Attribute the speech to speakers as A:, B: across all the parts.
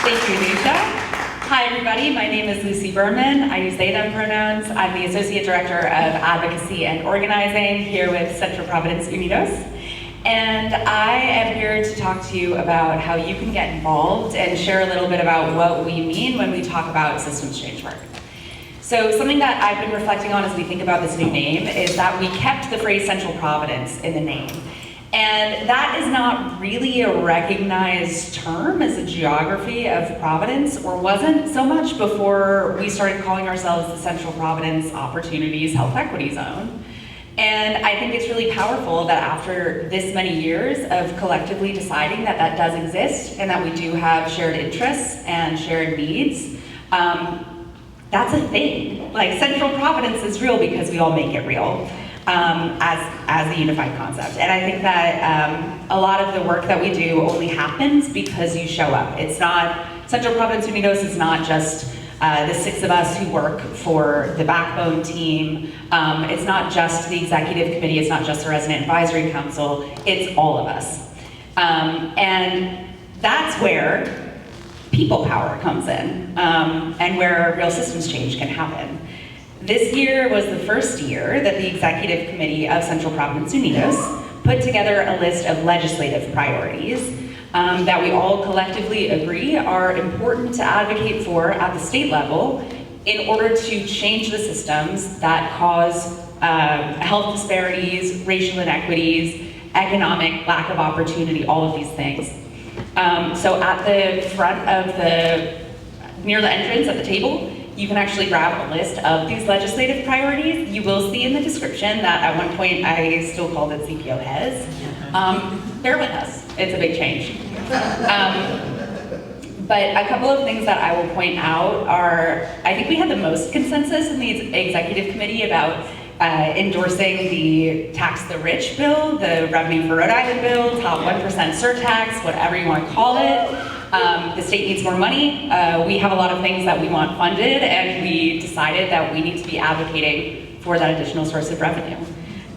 A: Thank you, Nisha. Hi, everybody. My name is Lucy Berman. I use they, them pronouns. I'm the Associate Director of Advocacy and Organizing here with Central Providence Unidos. And I am here to talk to you about how you can get involved and share a little bit about what we mean when we talk about systems change work. So something that I've been reflecting on as we think about this new name is that we kept the phrase Central Providence in the name. And that is not really a recognized term as a geography of Providence, or wasn't so much before we started calling ourselves the Central Providence Opportunities Health Equity Zone. And I think it's really powerful that after this many years of collectively deciding that that does exist and that we do have shared interests and shared needs, that's a thing. Like, Central Providence is real because we all make it real. As a unified concept. And I think that a lot of the work that we do only happens because you show up. It's not, Central Providence Unidos is not just the 6 of us who work for the backbone team. It's not just the executive committee, it's not just the resident advisory council, it's all of us. And that's where people power comes in, and where real systems change can happen. This year was the first year that the Executive Committee of Central Providence Unidos put together a list of legislative priorities that we all collectively agree are important to advocate for at the state level in order to change the systems that cause health disparities, racial inequities, economic lack of opportunity, all of these things. So at the front of near the entrance at the table, you can actually grab a list of these legislative priorities. You will see in the description that at one point I still called it CPO HES. Bear with us, it's a big change. But a couple of things that I will point out are, I think we had the most consensus in the executive committee about endorsing the Tax the Rich bill, the Revenue for Rhode Island bill, top 1% surtax, whatever you want to call it. The state needs more money. We have a lot of things that we want funded, and we decided that we need to be advocating for that additional source of revenue.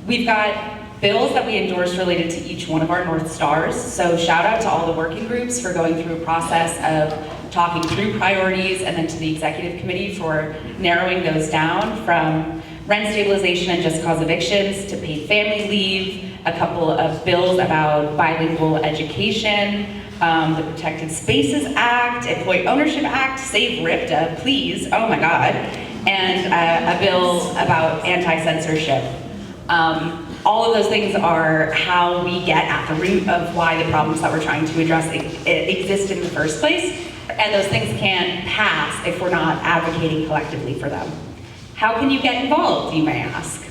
A: We've got bills that we endorsed related to each one of our North Stars, so shout out to all the working groups for going through a process of talking through priorities, and then to the executive committee for narrowing those down from rent stabilization and just cause evictions to paid family leave, a couple of bills about bilingual education, the Protected Spaces Act, Employee Ownership Act, save RIPTA, please, oh my God, and a bill about anti-censorship. All of those things are how we get at the root of why the problems that we're trying to address exist in the first place, and those things can't pass if we're not advocating collectively for them. How can you get involved, you may ask?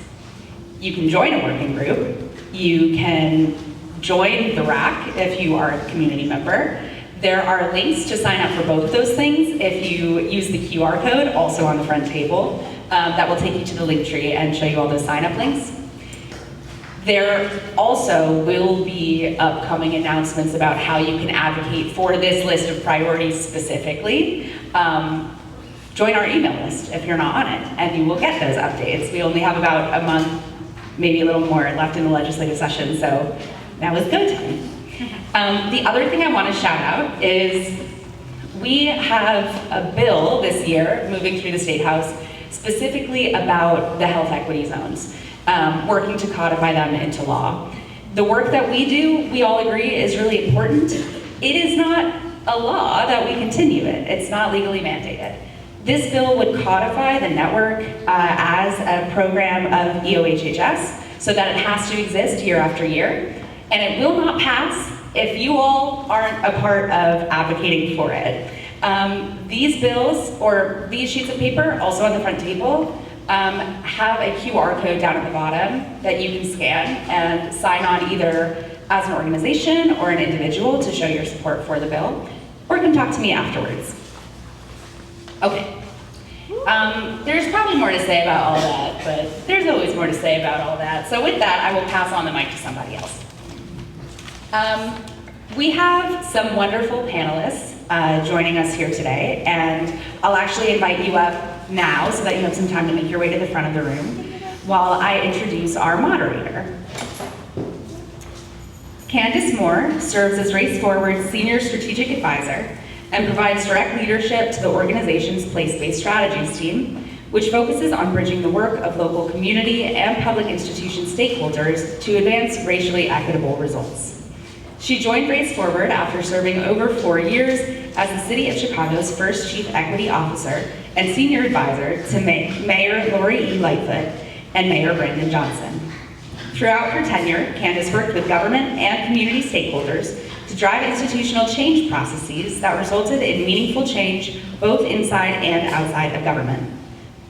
A: You can join a working group. You can join the RAC if you are a community member. There are links to sign up for both of those things if you use the QR code, also on the front table, that will take you to the link tree and show you all those sign up links. There also will be upcoming announcements about how you can advocate for this list of priorities specifically. Join our email list if you're not on it, and you will get those updates. We only have about a month, maybe a little more, left in the legislative session, so now is go time. The other thing I want to shout out is we have a bill this year moving through the State House specifically about the health equity zones, working to codify them into law. The work that we do, we all agree, is really important. It is not a law that we continue it. It's not legally mandated. This bill would codify the network as a program of EOHHS so that it has to exist year after year. And it will not pass if you all aren't a part of advocating for it. These bills, or these sheets of paper, also on the front table, have a QR code down at the bottom that you can scan and sign on either as an organization or an individual to show your support for the bill, or you can talk to me afterwards. Okay. There's probably more to say about all that, but there's always more to say about all that. So with that, I will pass on the mic to somebody else. We have some wonderful panelists joining us here today, and I'll actually invite you up now so that you have some time to make your way to the front of the room while I introduce our moderator. Candace Moore serves as Race Forward's Senior Strategic Advisor and provides direct leadership to the organization's place-based strategies team, which focuses on bridging the work of local community and public institution stakeholders to advance racially equitable results. She joined Race Forward after serving over 4 years as the City of Chicago's first Chief Equity Officer and Senior Advisor to Mayor Lori E. Lightfoot and Mayor Brandon Johnson. Throughout her tenure, Candace worked with government and community stakeholders to drive institutional change processes that resulted in meaningful change both inside and outside of government.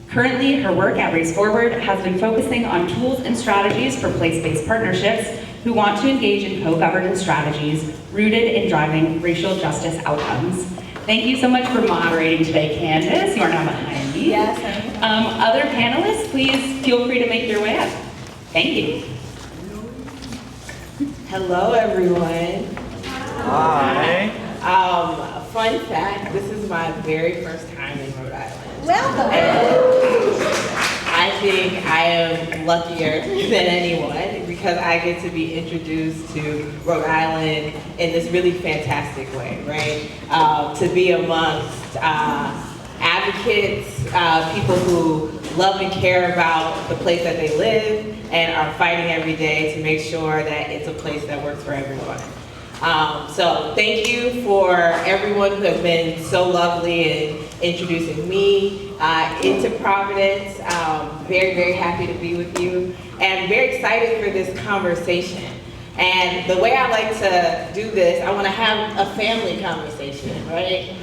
A: Currently, her work at Race Forward has been focusing on tools and strategies for place-based partnerships who want to engage in co-governance strategies rooted in driving racial justice outcomes. Thank you so much for moderating today, Candace. You are now behind me.
B: Yes.
A: Other panelists, please feel free to make your way up. Thank you.
B: Hello, everyone.
C: Hi.
B: Fun fact, this is my very first time in Rhode Island.
D: Welcome.
B: I think I am luckier than anyone because I get to be introduced to Rhode Island in this really fantastic way, right? To be amongst advocates, people who love and care about the place that they live and are fighting every day to make sure that it's a place that works for everyone. So thank you for everyone who has been so lovely in introducing me into Providence. Very, very happy to be with you and very excited for this conversation. And the way I like to do this, I want to have a family conversation, right?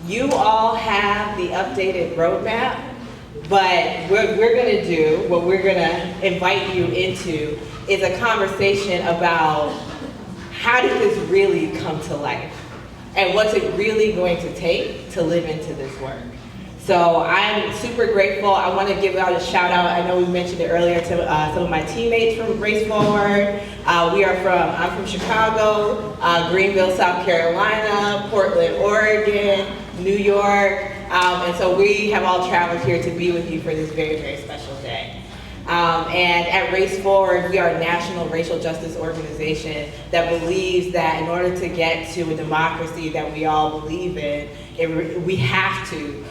B: You all have the updated roadmap, but what we're going to do, what we're going to invite you into is a conversation about how did this really come to life? And what's it really going to take to live into this work? So I'm super grateful. I want to give out a shout out. I know we mentioned it earlier to some of my teammates from Race Forward. I'm from Chicago, Greenville, South Carolina, Portland, Oregon, New York. And so we have all traveled here to be with you for this very, very special day. And at Race Forward, we are a national racial justice organization that believes that in order to get to a democracy that we all believe in, we have to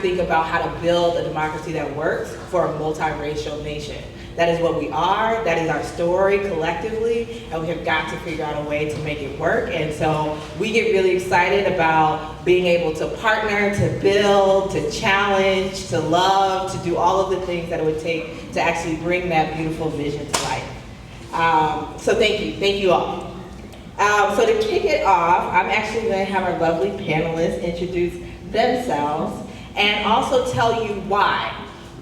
B: think about how to build a democracy that works for a multiracial nation. That is what we are, that is our story collectively, and we have got to figure out a way to make it work. And so we get really excited about being able to partner, to build, to challenge, to love, to do all of the things that it would take to actually bring that beautiful vision to life. So thank you all. So to kick it off, I'm actually going to have our lovely panelists introduce themselves and also tell you why.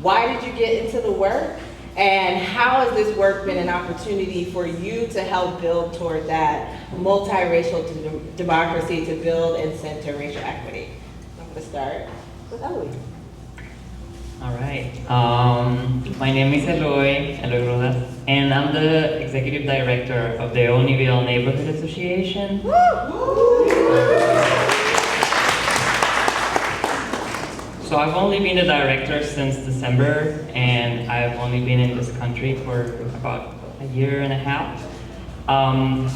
B: Why did you get into the work? And how has this work been an opportunity for you to help build toward that multiracial democracy to build and center racial equity? I'm going to start with Eloy.
C: All right. My name is Eloy Rodas, and I'm the Executive Director of the Unidos Neighborhood Association. So I've only been a director since December, and I've only been in this country for about a year and a half.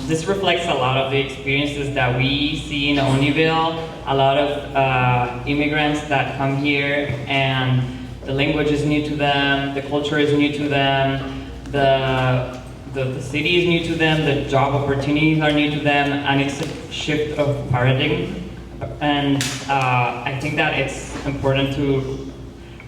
C: This reflects a lot of the experiences that we see in Unidos, a lot of immigrants that come here, and the language is new to them, the culture is new to them, the city is new to them, the job opportunities are new to them, and it's a shift of paradigm. And I think that it's important to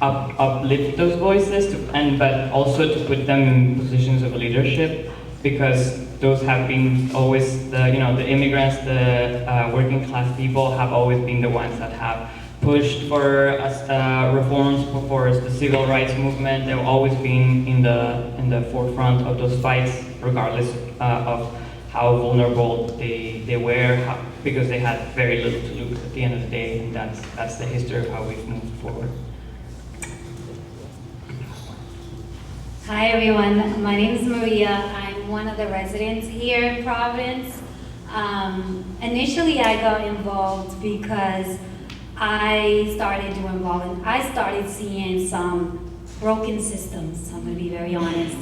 C: uplift those voices, but also to put them in positions of leadership, because those have been always the immigrants, the working class people have always been the ones that have pushed for reforms for the civil rights movement. They've always been in the forefront of those fights, regardless of how vulnerable they were, because they had very little to lose at the end of the day, and that's the history of how we've moved forward.
D: Hi everyone, my name is Maria. I'm one of the residents here in Providence. Initially I got involved because I started seeing some broken systems, I'm going to be very honest,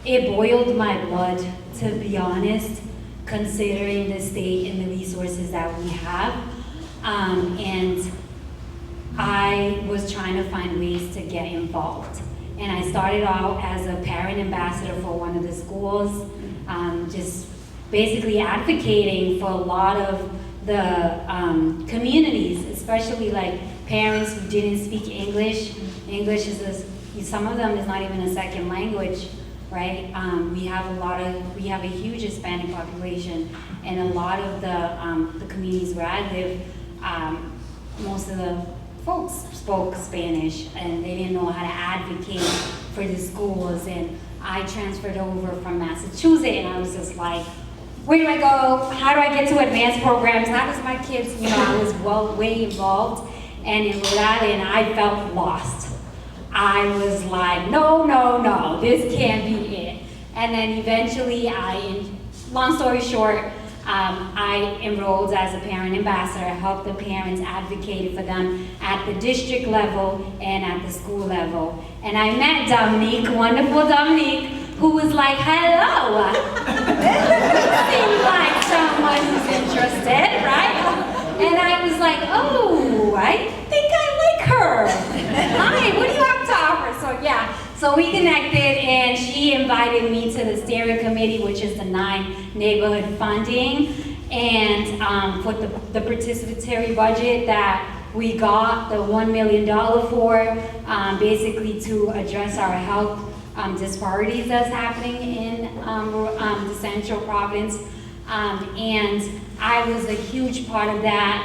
D: it it boiled my blood, to be honest, considering the state and the resources that we have. And I was trying to find ways to get involved. And I started out as a parent ambassador for one of the schools, just basically advocating for a lot of the communities, especially like parents who didn't speak English. English is some of them is not even a second language, right? We have a huge Hispanic population, and a lot of the communities where I live, most of the folks spoke Spanish, and they didn't know how to advocate for the schools. And I transferred over from Massachusetts, and I was just like, where do I go? How do I get to advanced programs? How does my kids, I was way involved. And in Rhode Island, I felt lost. I was like, no, this can't be it. And then eventually, long story short, I enrolled as a parent ambassador. I helped the parents, advocated for them at the district level and at the school level. And I met Dominique, wonderful Dominique, who was like, hello. Seems like someone who's interested, right? And I was like, oh, I think I like her. Hi, what do you have to offer? So yeah, so we connected, and she invited me to the steering committee, which is the 9 neighborhood funding, and for the participatory budget that we got the $1 million for, basically to address our health disparities that's happening in the Central Providence. And I was a huge part of that,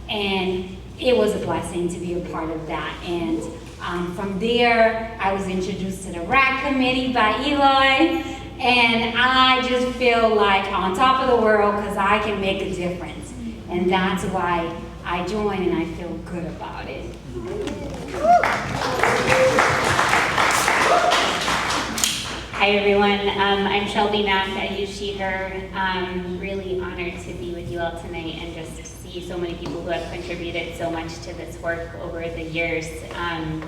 D: and it was a blessing to be a part of that. And from there, I was introduced to the RAC committee by Eli, and I just feel like on top of the world because I can make a difference. And that's why I joined, and I feel good about it.
E: Hi everyone, I'm Shelby Mack. I use she, her. I'm really honored to be with you all tonight and just see so many people who have contributed so much to this work over the years. And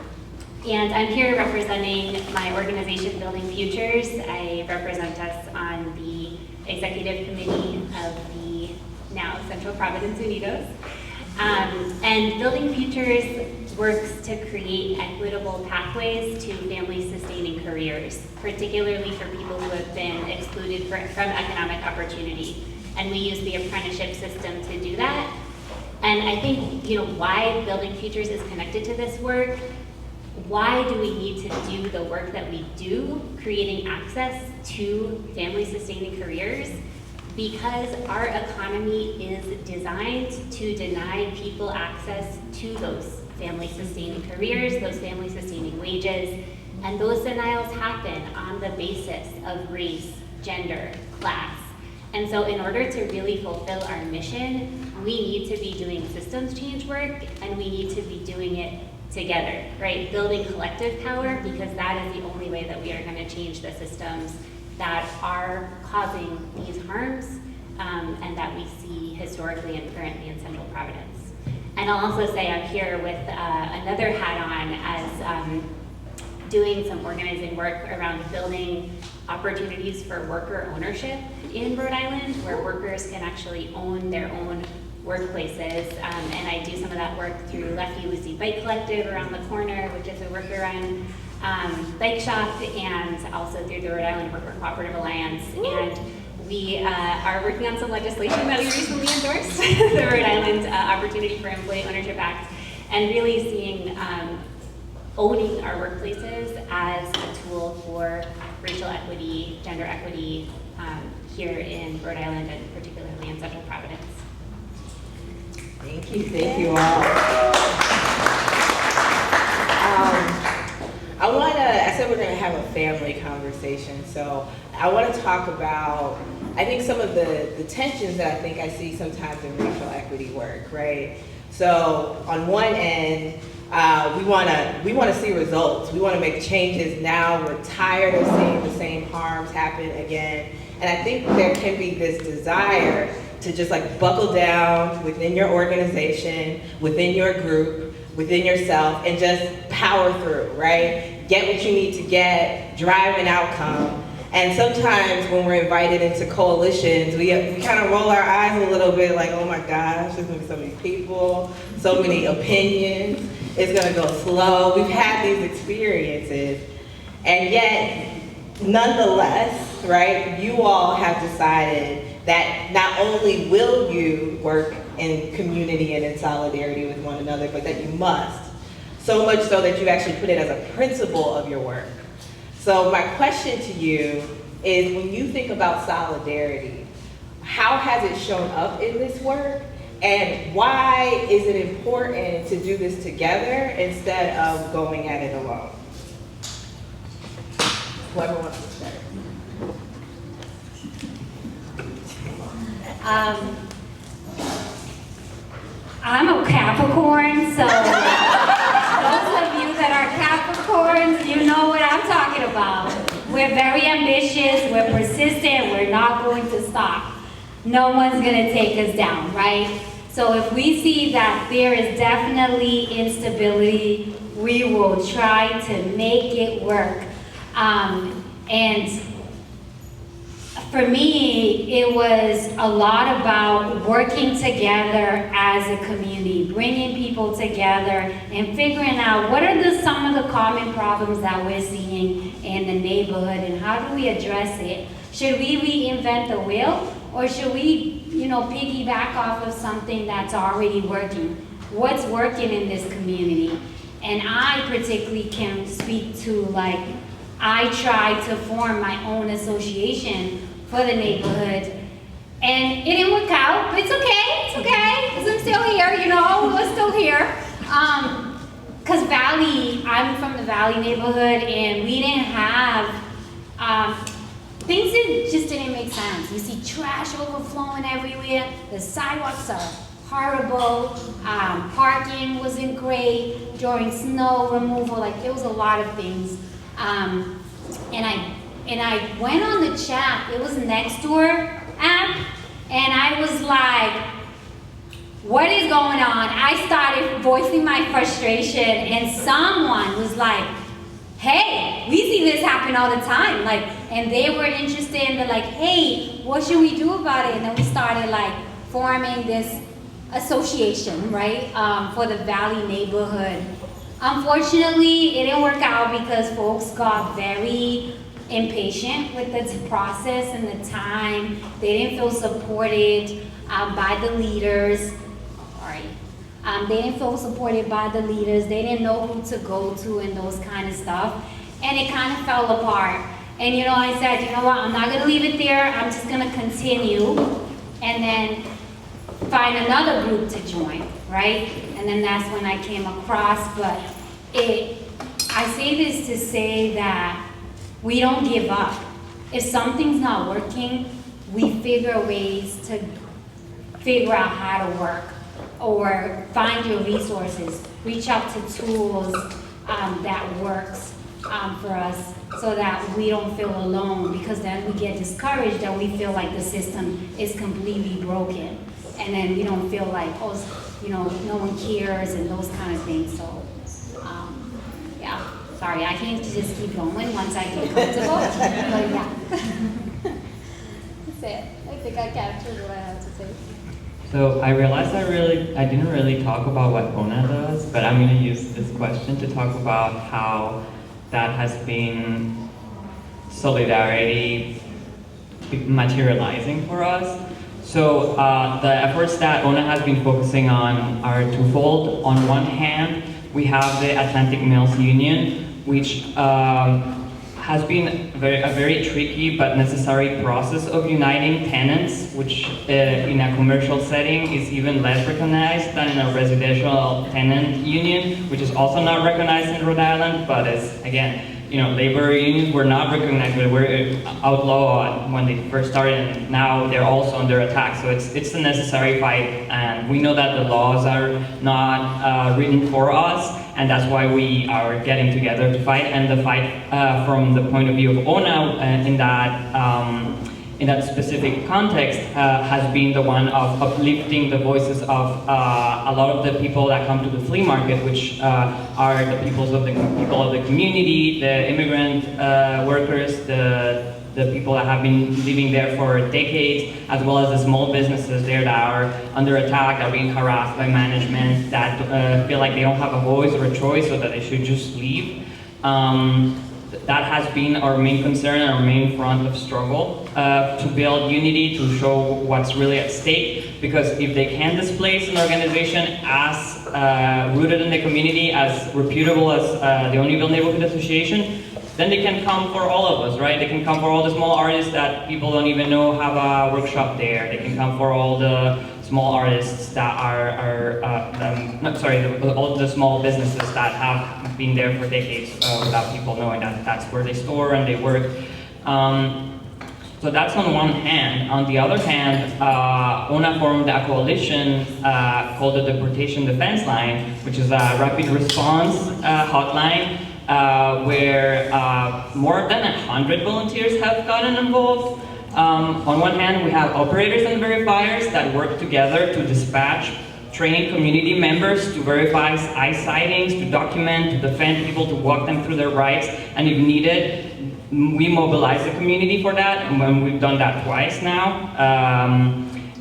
E: I'm here representing my organization, Building Futures. I represent us on the executive committee of the now Central Providence Unidos. And Building Futures works to create equitable pathways to family-sustaining careers, particularly for people who have been excluded from economic opportunity. And we use the apprenticeship system to do that. And I think, why Building Futures is connected to this work. Why do we need to do the work that we do, creating access to family-sustaining careers? Because our economy is designed to deny people access to those family-sustaining careers, those family-sustaining wages, and those denials happen on the basis of race, gender, class. And so in order to really fulfill our mission, we need to be doing systems change work, and we need to be doing it together, right? Building collective power, because that is the only way that we are going to change the systems that are causing these harms and that we see historically and currently in Central Providence. And I'll also say I'm here with another hat on as doing some organizing work around building opportunities for worker ownership in Rhode Island, where workers can actually own their own workplaces. And I do some of that work through Lefty Lucy Bike Collective around the corner, which is a worker-run bike shop, and also through the Rhode Island Worker Cooperative Alliance. And we are working on some legislation that we recently endorsed, the Rhode Island Opportunity for Employee Ownership Act, and really seeing owning our workplaces as a tool for racial equity, gender equity here in Rhode Island, and particularly in Central Providence.
B: Thank you all. I said we're going to have a family conversation, so I want to talk about, I think, some of the tensions that I think I see sometimes in racial equity work, right? So on one end, we want to see results. We want to make changes now. We're tired of seeing the same harms happen again. And I think there can be this desire to just like buckle down within your organization, within your group, within yourself, and just power through, right? Get what you need to get, drive an outcome. And sometimes when we're invited into coalitions, we kind of roll our eyes a little bit like, oh my gosh, there's gonna be so many people, so many opinions, it's gonna go slow. We've had these experiences, and yet, nonetheless, right, you all have decided that not only will you work in community and in solidarity with one another, but that you must. So much so that you actually put it as a principle of your work. So my question to you is, when you think about solidarity, how has it shown up in this work? And why is it important to do this together instead of going at it alone? Whoever wants to start.
D: I'm a Capricorn, so those of you that are Capricorns, you know what I'm talking about. We're very ambitious, we're persistent, we're not going to stop. No one's gonna take us down, right? So if we see that there is definitely instability, we will try to make it work. And for me, it was a lot about working together as a community, bringing people together and figuring out what are some of the common problems that we're seeing in the neighborhood and how do we address it? Should we reinvent the wheel, or should we, piggyback off of something that's already working? What's working in this community? And I particularly can speak to, I tried to form my own association for the neighborhood, and it didn't work out, but it's okay, because I'm still here, we're still here. Because I'm from the Valley neighborhood, and we didn't have, things just didn't make sense. You see trash overflowing everywhere, the sidewalks are horrible, parking wasn't great, during snow removal, there was a lot of things. And I went on the chat, it was Nextdoor app, and I was like, what is going on? I started voicing my frustration, and someone was like, hey, we see this happen all the time. And they were interested, and they're like, hey, what should we do about it? And then we started forming this association, right, for the Valley neighborhood. Unfortunately, it didn't work out because folks got very impatient with the process and the time. They didn't feel supported by the leaders. They didn't feel supported by the leaders. They didn't know who to go to and those kind of stuff. And it kind of fell apart. And I said, you know what, I'm not gonna leave it there. I'm just gonna continue and then find another group to join, right? And then that's when I came across, but I say this to say that we don't give up. If something's not working, we figure ways to figure out how to work, or find your resources, reach out to tools that works for us so that we don't feel alone, because then we get discouraged that we feel like the system is completely broken. And then we don't feel like, no one cares and those kind of things. So, yeah, sorry, I can't just keep going once I get comfortable. But yeah. That's it. I think I captured what I have to say.
C: So I realized I didn't really talk about what ONA does, but I'm going to use this question to talk about how that has been solidarity materializing for us. So the efforts that ONA has been focusing on are twofold. On one hand, we have the Atlantic Mills Union, which has been a very tricky but necessary process of uniting tenants, which in a commercial setting is even less recognized than in a residential tenant union, which is also not recognized in Rhode Island, but is, again, labor unions were not recognized, but were outlawed when they first started, and now they're also under attack. So it's a necessary fight, and we know that the laws are not written for us, and that's why we are getting together to fight. And the fight from the point of view of ONA in that specific context has been the one of uplifting the voices of a lot of the people that come to the flea market, which are the people of the community, the immigrant workers, the the people that have been living there for decades, as well as the small businesses there that are under attack, that are being harassed by management, that feel like they don't have a voice or a choice, or that they should just leave. That has been our main concern and our main front of struggle, to build unity, to show what's really at stake, because if they can displace an organization as rooted in the community, as reputable as the Unidos Neighborhood Association, then they can come for all of us, right? They can come for all the small artists that people don't even know have a workshop there. They can come for all the small artists that all the small businesses that have been there for decades without people knowing that that's where they store and they work. So that's on one hand. On the other hand, ONA formed a coalition called the Deportation Defense Line, which is a rapid response hotline where more than 100 volunteers have gotten involved. On one hand, we have operators and verifiers that work together to dispatch trained community members to verify ICE sightings, to document, to defend people, to walk them through their rights, and if needed, we mobilize the community for that, and we've done that twice now.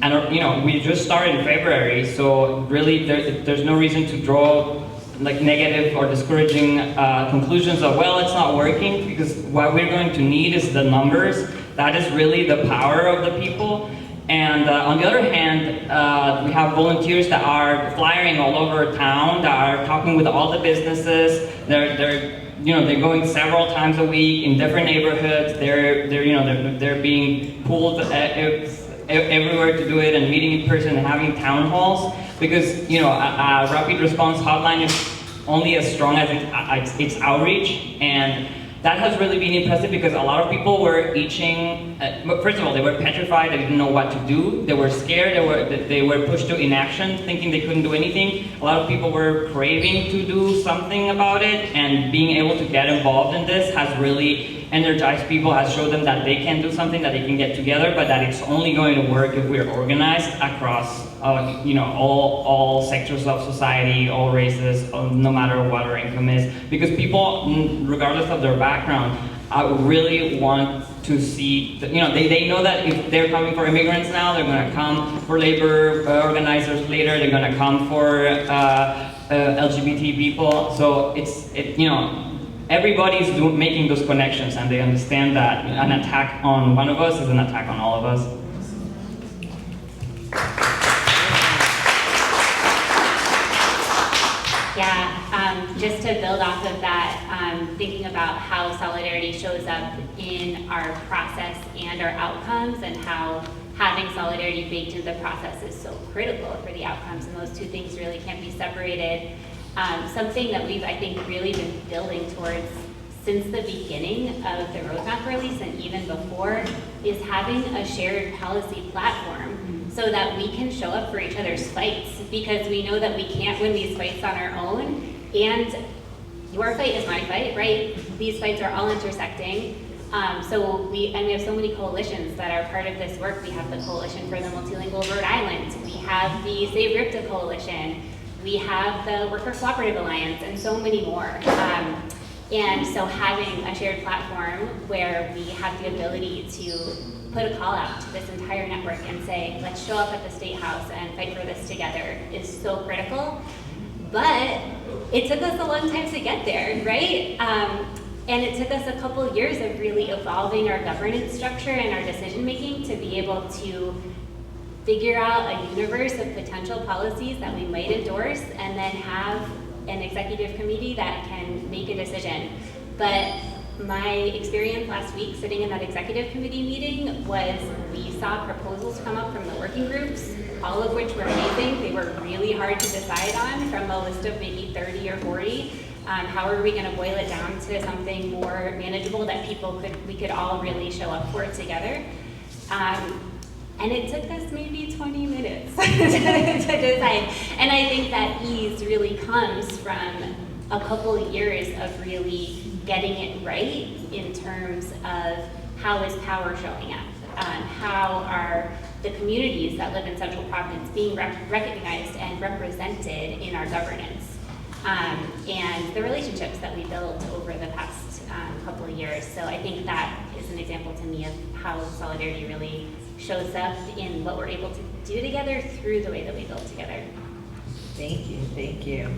C: And we just started in February, so really there's no reason to draw like negative or discouraging conclusions of, well, it's not working, because what we're going to need is the numbers. That is really the power of the people. And on the other hand, we have volunteers that are flyering all over town, that are talking with all the businesses. They're going several times a week in different neighborhoods. They're being pulled everywhere to do it, and meeting in person and having town halls, because a rapid response hotline is only as strong as its outreach, and that has really been impressive because a lot of people were itching. First of all, they were petrified. They didn't know what to do. They were scared. They were pushed to inaction, thinking they couldn't do anything. A lot of people were craving to do something about it, and being able to get involved in this has really energized people, has showed them that they can do something, that they can get together, but that it's only going to work if we're organized across all sectors of society, all races, no matter what our income is. Because people, regardless of their background, really want to see, they know that if they're coming for immigrants now, they're going to come for labor organizers later, they're going to come for LGBT people. So everybody's making those connections, and they understand that an attack on one of us is an attack on all of us.
E: Just to build off of that, thinking about how solidarity shows up in our process and our outcomes, and how having solidarity baked into the process is so critical for the outcomes, and those two things really can't be separated. Something that we've, I think, really been building towards since the beginning of the roadmap release, and even before, is having a shared policy platform so that we can show up for each other's fights, because we know that we can't win these fights on our own, and your fight is my fight, right? These fights are all intersecting. So we have so many coalitions that are part of this work. We have the Coalition for the Multilingual Rhode Island. We have the Save RIPTA Coalition. We have the Worker Cooperative Alliance, and so many more. And so having a shared platform where we have the ability to put a call out to this entire network and say, let's show up at the State House and fight for this together, is so critical. But it took us a long time to get there, right? And it took us a couple years of really evolving our governance structure and our decision making to be able to figure out a universe of potential policies that we might endorse, and then have an executive committee that can make a decision. But my experience last week sitting in that executive committee meeting was, we saw proposals come up from the working groups, all of which were amazing. They were really hard to decide on, from a list of maybe 30 or 40. How are we going to boil it down to something more manageable that we could all really show up for together? And it took us maybe 20 minutes to decide. And I think that ease really comes from a couple years of really getting it right in terms of how is power showing up, how are the communities that live in Central Providence being recognized and represented in our governance. and the relationships that we built over the past couple of years. So I think that is an example to me of how solidarity really shows up in what we're able to do together through the way that we build together.
B: Thank you, thank you.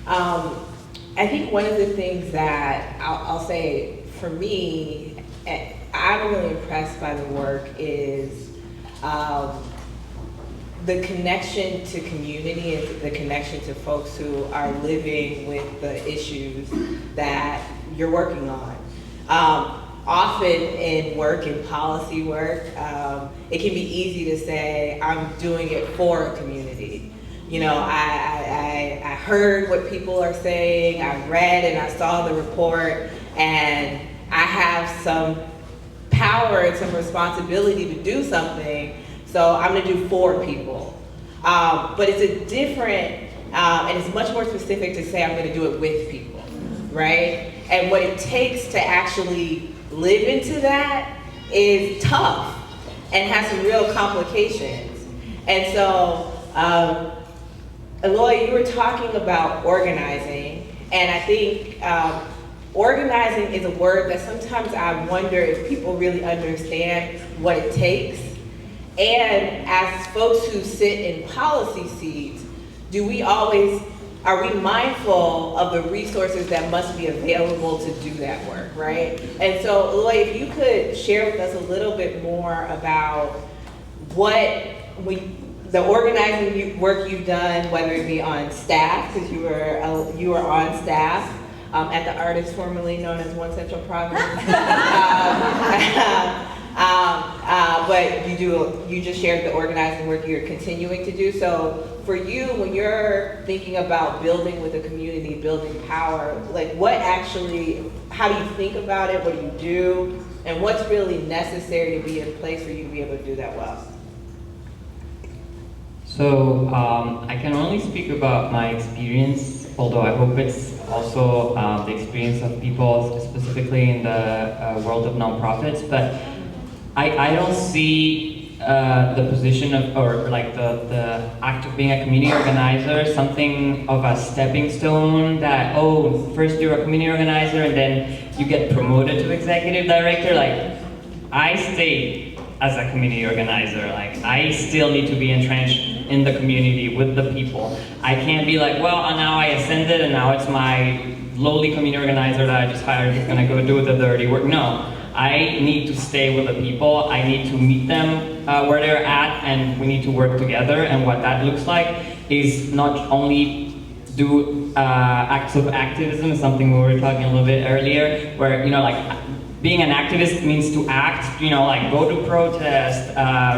B: I think one of the things that I'll say for me, I'm really impressed by the work is the connection to community and the connection to folks who are living with the issues that you're working on. Often in work, in policy work, it can be easy to say, I'm doing it for a community. You know, I heard what people are saying, I read and I saw the report, and I have some power and some responsibility to do something, so I'm gonna do for people. But it's a different, and it's much more specific to say I'm gonna do it with people, right? And what it takes to actually live into that is tough and has some real complications. And so, Eloy, you were talking about organizing, and I think organizing is a word that sometimes I wonder if people really understand what it takes. And as folks who sit in policy seats, are we mindful of the resources that must be available to do that work, right? And so, Eloy, if you could share with us a little bit more about the organizing work you've done, whether it be on staff, because you were on staff at the Artist formerly known as One Central Providence. But you just shared the organizing work you're continuing to do. So for you, when you're thinking about building with a community, building power, like how do you think about it? What do you do? And what's really necessary to be in place for you to be able to do that well?
C: So I can only speak about my experience, although I hope it's also the experience of people specifically in the world of nonprofits. But I don't see the position of, or like the act of being a community organizer, something of a stepping stone that, oh, first you're a community organizer and then you get promoted to executive director. Like, I stayed as a community organizer. Like, I still need to be entrenched in the community with the people. I can't be like, well, now I ascended and now it's my lowly community organizer that I just hired who's gonna go do the dirty work. No. I need to stay with the people. I need to meet them where they're at, and we need to work together. And what that looks like is not only do acts of activism, something we were talking a little bit earlier, where, you know, like, being an activist means to act, you know, like go to protest,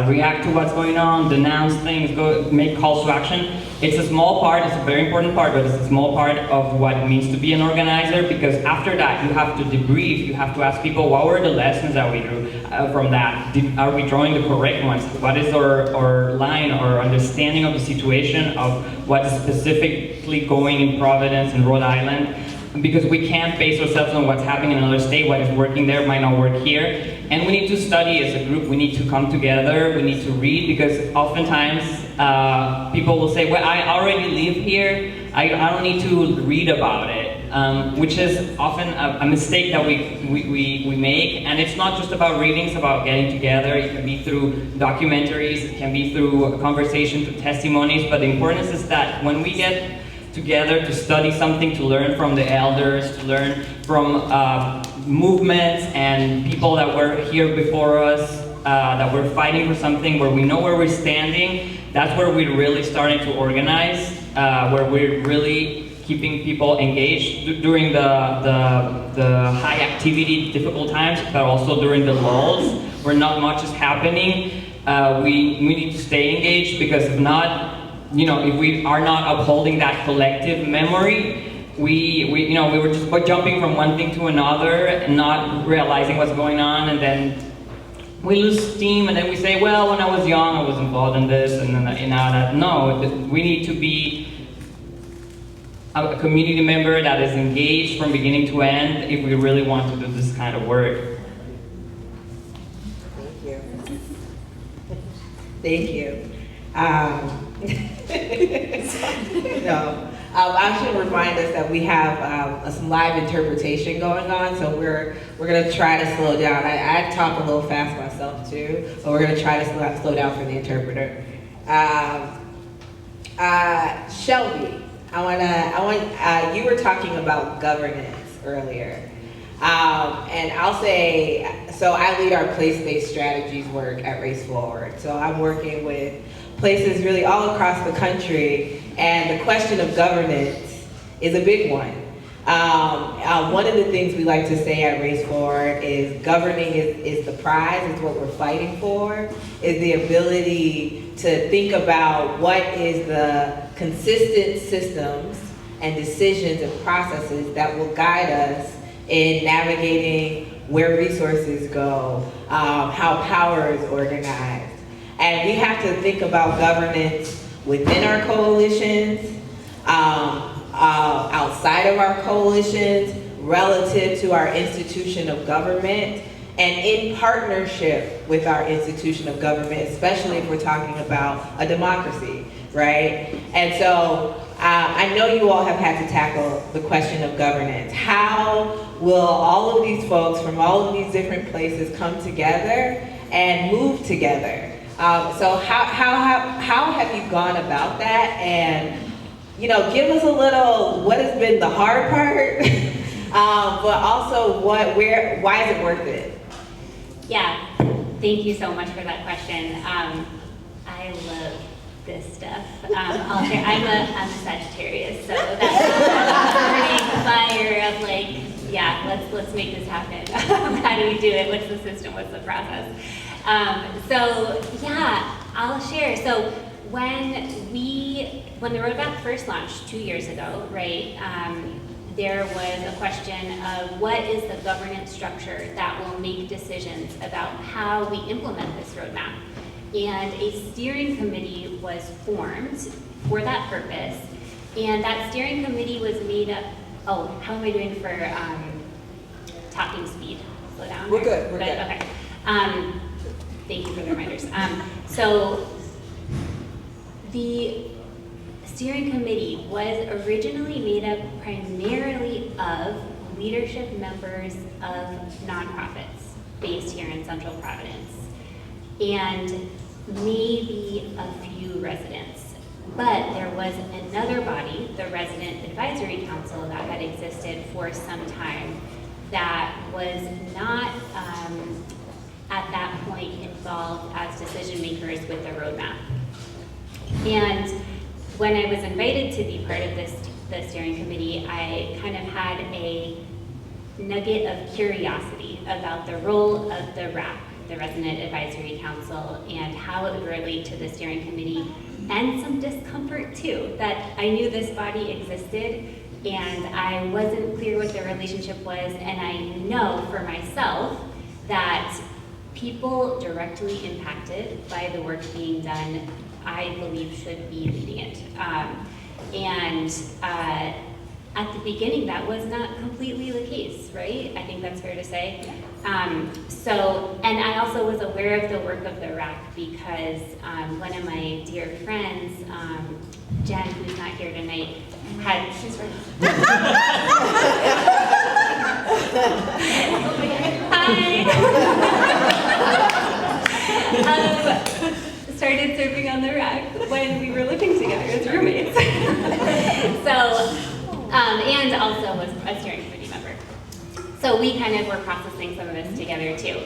C: react to what's going on, denounce things, go make calls to action. It's a small part, it's a very important part, but it's a small part of what it means to be an organizer, because after that you have to debrief, you have to ask people, what were the lessons that we drew from that? Are we drawing the correct ones? What is our line, our understanding of the situation, of what is specifically going in Providence and Rhode Island? Because we can't base ourselves on what's happening in another state. What is working there might not work here. And we need to study as a group. We need to come together. We need to read, because oftentimes people will say, well, I already live here. I don't need to read about it, which is often a mistake that we make. And it's not just about reading, it's about getting together. It can be through documentaries, it can be through a conversation, through testimonies. But the importance is that when we get together to study something, to learn from the elders, to learn from movements and people that were here before us, that were fighting for something, where we know where we're standing, that's where we're really starting to organize, where we're really keeping people engaged during the high activity, difficult times, but also during the lulls, where not much is happening. We need to stay engaged, because if not, you know, if we are not upholding that collective memory, we were just jumping from one thing to another and not realizing what's going on, and then we lose steam, and then we say, well, when I was young, I was involved in this, and then now that. No, we need to be a community member that is engaged from beginning to end if we really want to do this kind of work.
B: Thank you. Thank you. No. I should remind us that we have some live interpretation going on, so we're gonna try to slow down. I talk a little fast myself too, but we're gonna try to slow down for the interpreter. Shelby, you were talking about governance earlier. And I'll say, so I lead our place-based strategies work at Race Forward. So I'm working with places really all across the country, and the question of governance is a big one. One of the things we like to say at Race Forward is governing is the prize, is what we're fighting for, is the ability to think about what is the consistent systems and decisions and processes that will guide us in navigating where resources go, how power is organized. And we have to think about governance within our coalitions, outside of our coalitions, relative to our institution of government, and in partnership with our institution of government, especially if we're talking about a democracy, right? And so I know you all have had to tackle the question of governance. How will all of these folks from all of these different places come together and move together? So how have you gone about that? And give us a little, what has been the hard part, but also why is it worth it?
E: Yeah, thank you so much for that question. I love this stuff. I'll share, I'm a Sagittarius, so that's the fire of like, yeah, let's make this happen. How do we do it? What's the system? What's the process? So yeah, I'll share. So when the roadmap first launched 2 years ago, right? There was a question of what is the governance structure that will make decisions about how we implement this roadmap. And a steering committee was formed for that purpose. And that steering committee was made up, how am I doing for talking speed? Slow down?
B: We're good, we're good.
E: Okay. Thank you for the reminders. So the steering committee was originally made up primarily of leadership members of nonprofits based here in Central Providence, and maybe a few residents. But there was another body, the Resident Advisory Council, that had existed for some time that was not at that point involved as decision makers with the roadmap. And when I was invited to be part of the steering committee, I kind of had a nugget of curiosity about the role of the RAC, the Resident Advisory Council, and how it would relate to the steering committee, and some discomfort too, that I knew this body existed and I wasn't clear what the relationship was, and I know for myself that people directly impacted by the work being done, I believe, should be leading it. At the beginning, that was not completely the case, right? I think that's fair to say. And I also was aware of the work of the RAC because one of my dear friends, Jen, who's not here tonight, she's right. Started serving on the RAC when we were living together as roommates. And also was a steering committee member. So we kind of were processing some of this together too.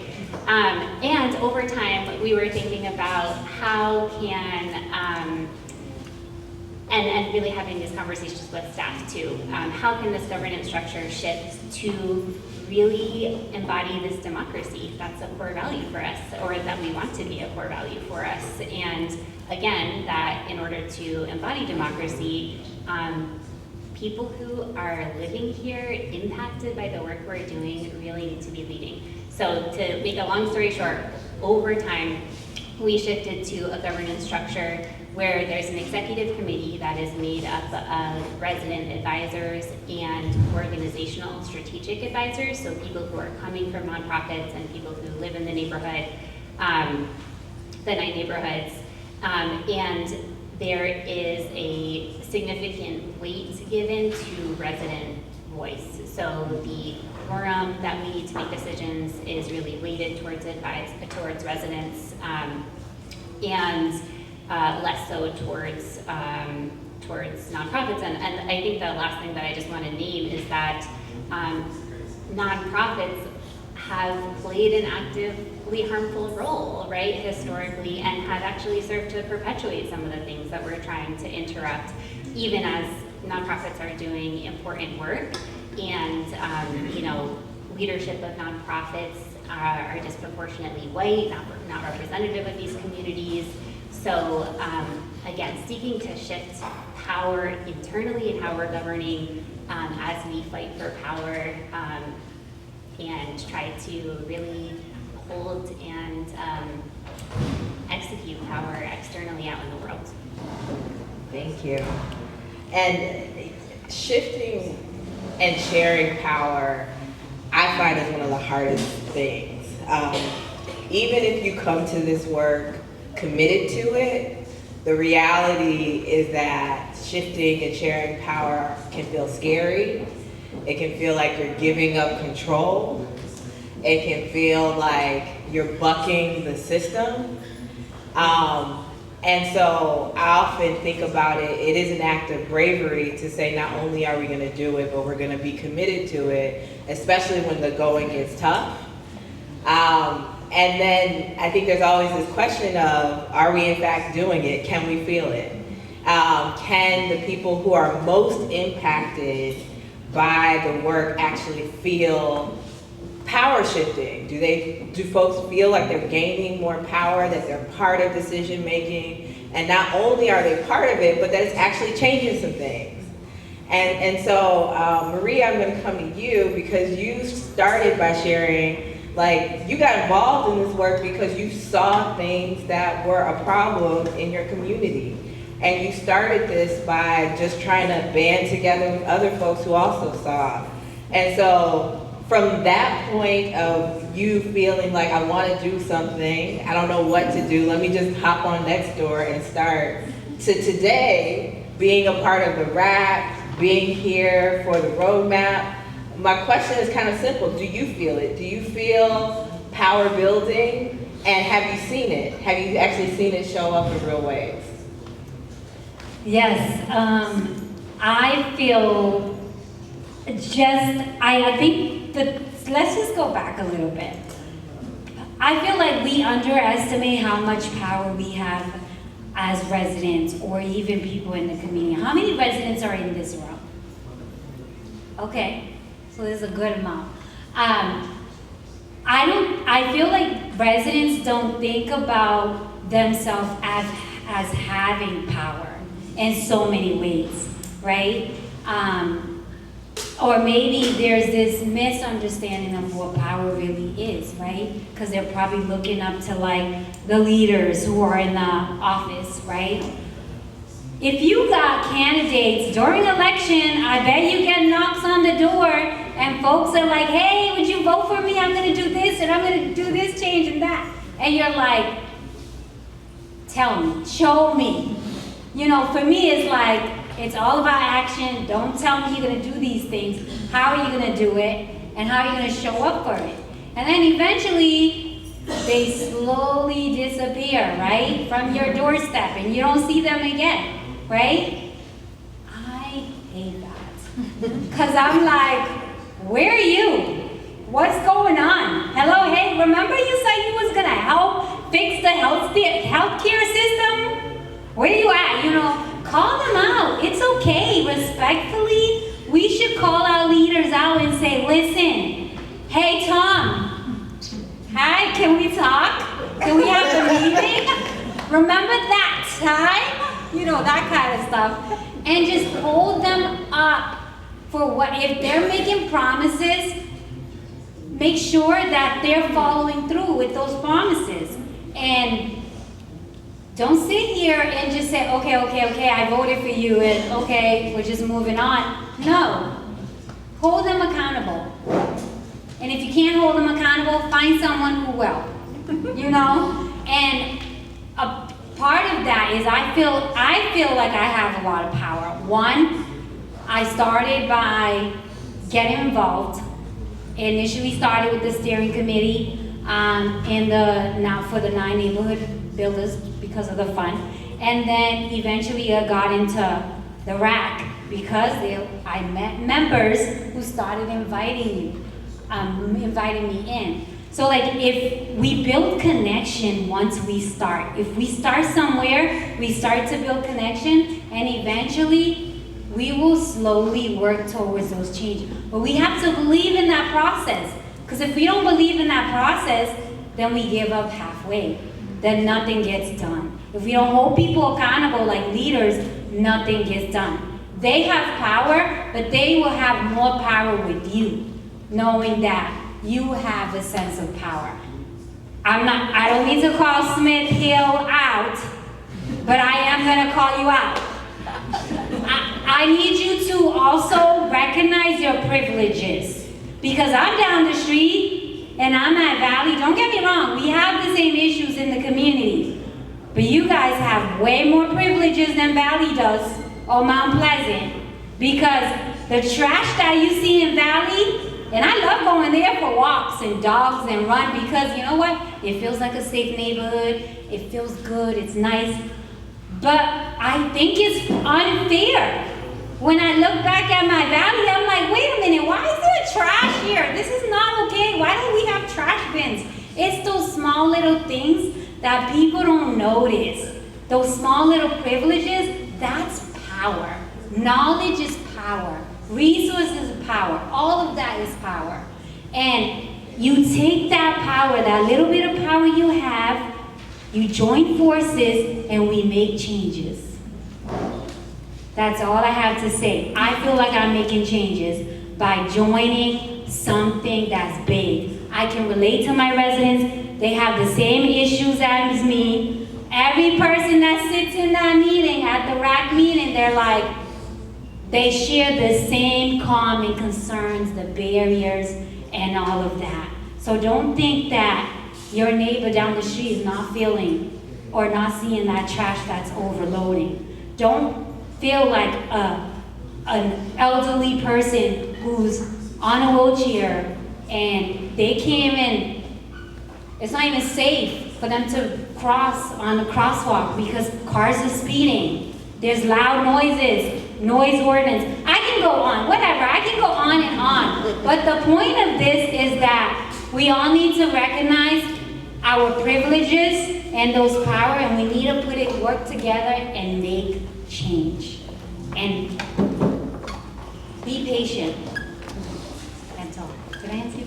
E: And over time, we were thinking about how can, and really having these conversations with staff too, how can this governance structure shift to really embody this democracy that's a core value for us, or that we want to be a core value for us. And again, that in order to embody democracy, people who are living here, impacted by the work we're doing, really need to be leading. So to make a long story short, over time, we shifted to a governance structure where there's an executive committee that is made up of resident advisors and organizational strategic advisors, so people who are coming from nonprofits and people who live in the neighborhood, the 9 neighborhoods. And there is a significant weight given to resident voice. So the forum that we need to make decisions is really weighted towards residents, and less so towards nonprofits. And I think the last thing that I just want to name is that nonprofits have played an actively harmful role, right, historically, and have actually served to perpetuate some of the things that we're trying to interrupt, even as nonprofits are doing important work. And leadership of nonprofits are disproportionately white, not representative of these communities. So again, seeking to shift power internally and how we're governing as we fight for power, and try to really hold and execute power externally out in the world.
B: Thank you. And shifting and sharing power, I find is one of the hardest things. Even if you come to this work committed to it, the reality is that shifting and sharing power can feel scary. It can feel like you're giving up control. It can feel like you're bucking the system. And so I often think about it, it is an act of bravery to say not only are we going to do it, but we're going to be committed to it, especially when the going gets tough. And then I think there's always this question of, are we in fact doing it? Can we feel it? Can the people who are most impacted by the work actually feel power shifting? Do folks feel like they're gaining more power, that they're part of decision making, and not only are they part of it, but that it's actually changing some things? And so Maria, I'm going to come to you because you started by sharing, like, you got involved in this work because you saw things that were a problem in your community. And you started this by just trying to band together with other folks who also saw. And so from that point of you feeling like, I want to do something, I don't know what to do, let me just hop on Nextdoor and start, to today being a part of the RAC, being here for the roadmap. My question is kind of simple. Do you feel it? Do you feel power building? And have you seen it? Have you actually seen it show up in real ways?
D: Yes, I feel I think let's just go back a little bit. I feel like we underestimate how much power we have as residents or even people in the community. How many residents are in this room? Okay, so there's a good amount. I feel like residents don't think about themselves as having power in so many ways, right? Or maybe there's this misunderstanding of what power really is, right? Because they're probably looking up to like the leaders who are in the office, right? If you got candidates during election, I bet you get knocks on the door and folks are like, hey, would you vote for me? I'm gonna do this and I'm gonna do this change and that. And you're like, tell me, show me. You know, for me, it's like, it's all about action. Don't tell me you're gonna do these things. How are you gonna do it? And how are you gonna show up for it? And then eventually, they slowly disappear, right? From your doorstep and you don't see them again, right? I hate that. Cause I'm like, where are you? What's going on? Hello, hey, remember you said you was gonna help fix the healthcare system? Where you at? You know, call them out. It's okay. Respectfully, we should call our leaders out and say, listen, hey, Tom, hi, can we talk? Can we have a meeting? Remember that time? You know, that kind of stuff. And just hold them up for what, if they're making promises, make sure that they're following through with those promises. And don't sit here and just say, okay, I voted for you, and okay, we're just moving on. No. Hold them accountable. And if you can't hold them accountable, find someone who will. You know? And a part of of that is I feel like I have a lot of power. One, I started by getting involved. Initially started with the steering committee for the 9 neighborhood builders because of the fund. And then eventually I got into the RAC because I met members who started inviting me in. So like if we build connection once we start, if we start somewhere, we start to build connection, and eventually we will slowly work towards those changes. But we have to believe in that process, because if we don't believe in that process, then we give up halfway, then nothing gets done. If we don't hold people accountable like leaders, nothing gets done. They have power, but they will have more power with you, knowing that you have a sense of power. I don't need to call Smith Hill out, but I am gonna call you out. I need you to also recognize your privileges, because I'm down the street and I'm at Valley. Don't get me wrong, we have the same issues in the community, but you guys have way more privileges than Valley does, or Mount Pleasant, because the trash that you see in Valley, and I love going there for walks and dogs and run, because you know what? It feels like a safe neighborhood. It feels good. It's nice. But I think it's unfair. When I look back at my valley, I'm like, wait a minute, why is there trash here? This is not okay. Why don't we have trash bins? It's those small little things that people don't notice. Those small little privileges, that's power. Knowledge is power. Resources is power. All of that is power. And you take that power, that little bit of power you have, you join forces, and we make changes. That's all I have to say. I feel like I'm making changes by joining something that's big. I can relate to my residents. They have the same issues as me. Every person that sits in that meeting, at the RAC meeting, they're like, they share the same common concerns, the barriers, and all of that. So don't think that your neighbor down the street is not feeling or not seeing that trash that's overloading. Don't feel like an elderly person who's on a wheelchair and they came in, it's not even safe for them to cross on the crosswalk because cars are speeding. There's loud noises. Noise ordinance. I can go on, whatever, I can go on and on. But the point of this is that we all need to recognize our privileges and those power, and we need to work together and make change. And be patient. That's all. Did I answer you?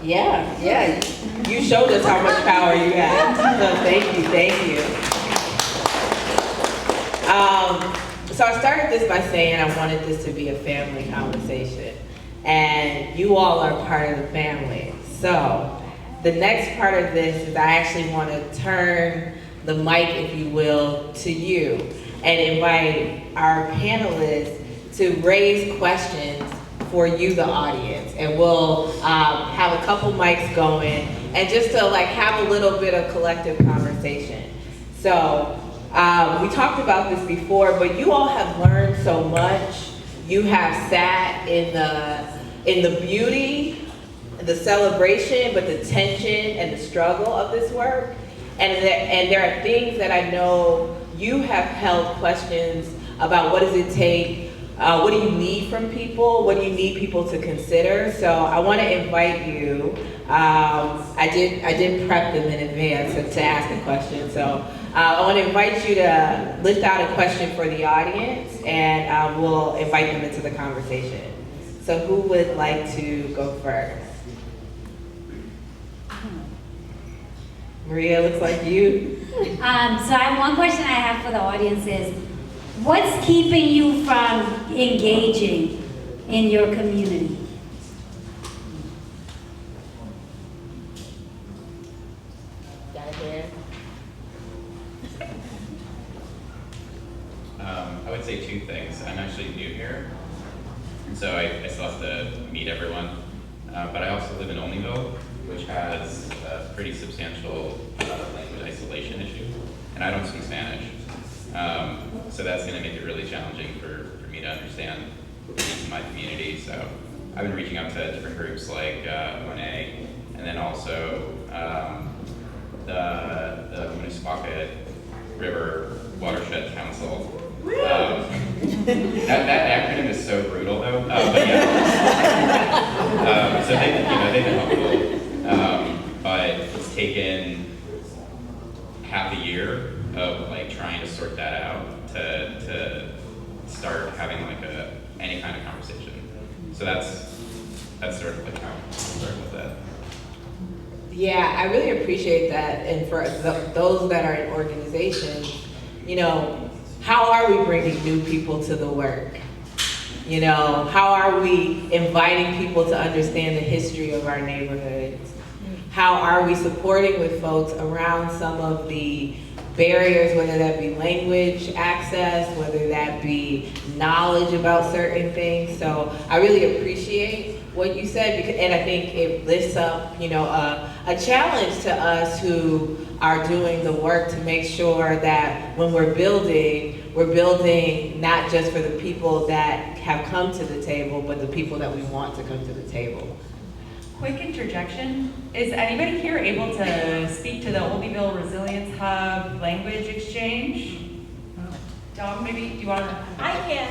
B: Yeah. You showed us how much power you have. So thank you. So I started this by saying I wanted this to be a family conversation, and you all are part of the family. So the next part of this is I actually want to turn the mic, if you will, to you and invite our panelists to raise questions for you, the audience, and we'll have a couple mics going, and just to have a little bit of collective conversation. So. We talked about this before, but you all have learned so much. You have sat in the beauty, the celebration, but the tension and the struggle of this work. And there are things that I know you have held questions about. What does it take? What do you need from people? What do you need people to consider? So I want to invite you. I did prep them in advance to ask a question. So I want to invite you to lift out a question for the audience, and we'll invite them into the conversation. So who would like to go first? Maria, looks like you.
D: So one question I have for the audience is, what's keeping you from engaging in your community?
B: Got it there.
F: I would say two things. I'm actually new here, and so I still have to meet everyone. But I also live in Olneyville, which has a pretty substantial language isolation issue, and I don't speak Spanish. to understand the needs of my community. So I've been reaching out to different groups like ONA, and then also the Munisquacat River Watershed Council. That acronym is so brutal though, but yeah. So they've been helpful, but it's taken half a year of like trying to sort that out to start having like any kind of conversation. So that's sort of like how I'm starting with that.
B: Yeah, I really appreciate that. And for those that are in organizations, you know, how are we bringing new people to the work? You know, how are we inviting people to understand the history of our neighborhoods? How are we supporting with folks around some of the barriers, whether that be language access, whether that be knowledge about certain things? So I really appreciate what you said, and I think it lifts up, you know, a challenge to us who are doing the work to make sure that when we're building not just for the people that have come to the table, but the people that we want to come to the table.
A: Quick interjection. Is anybody here able to speak to the Oldeyville Resilience Hub language exchange? Dom, maybe, do you want to?
G: I can.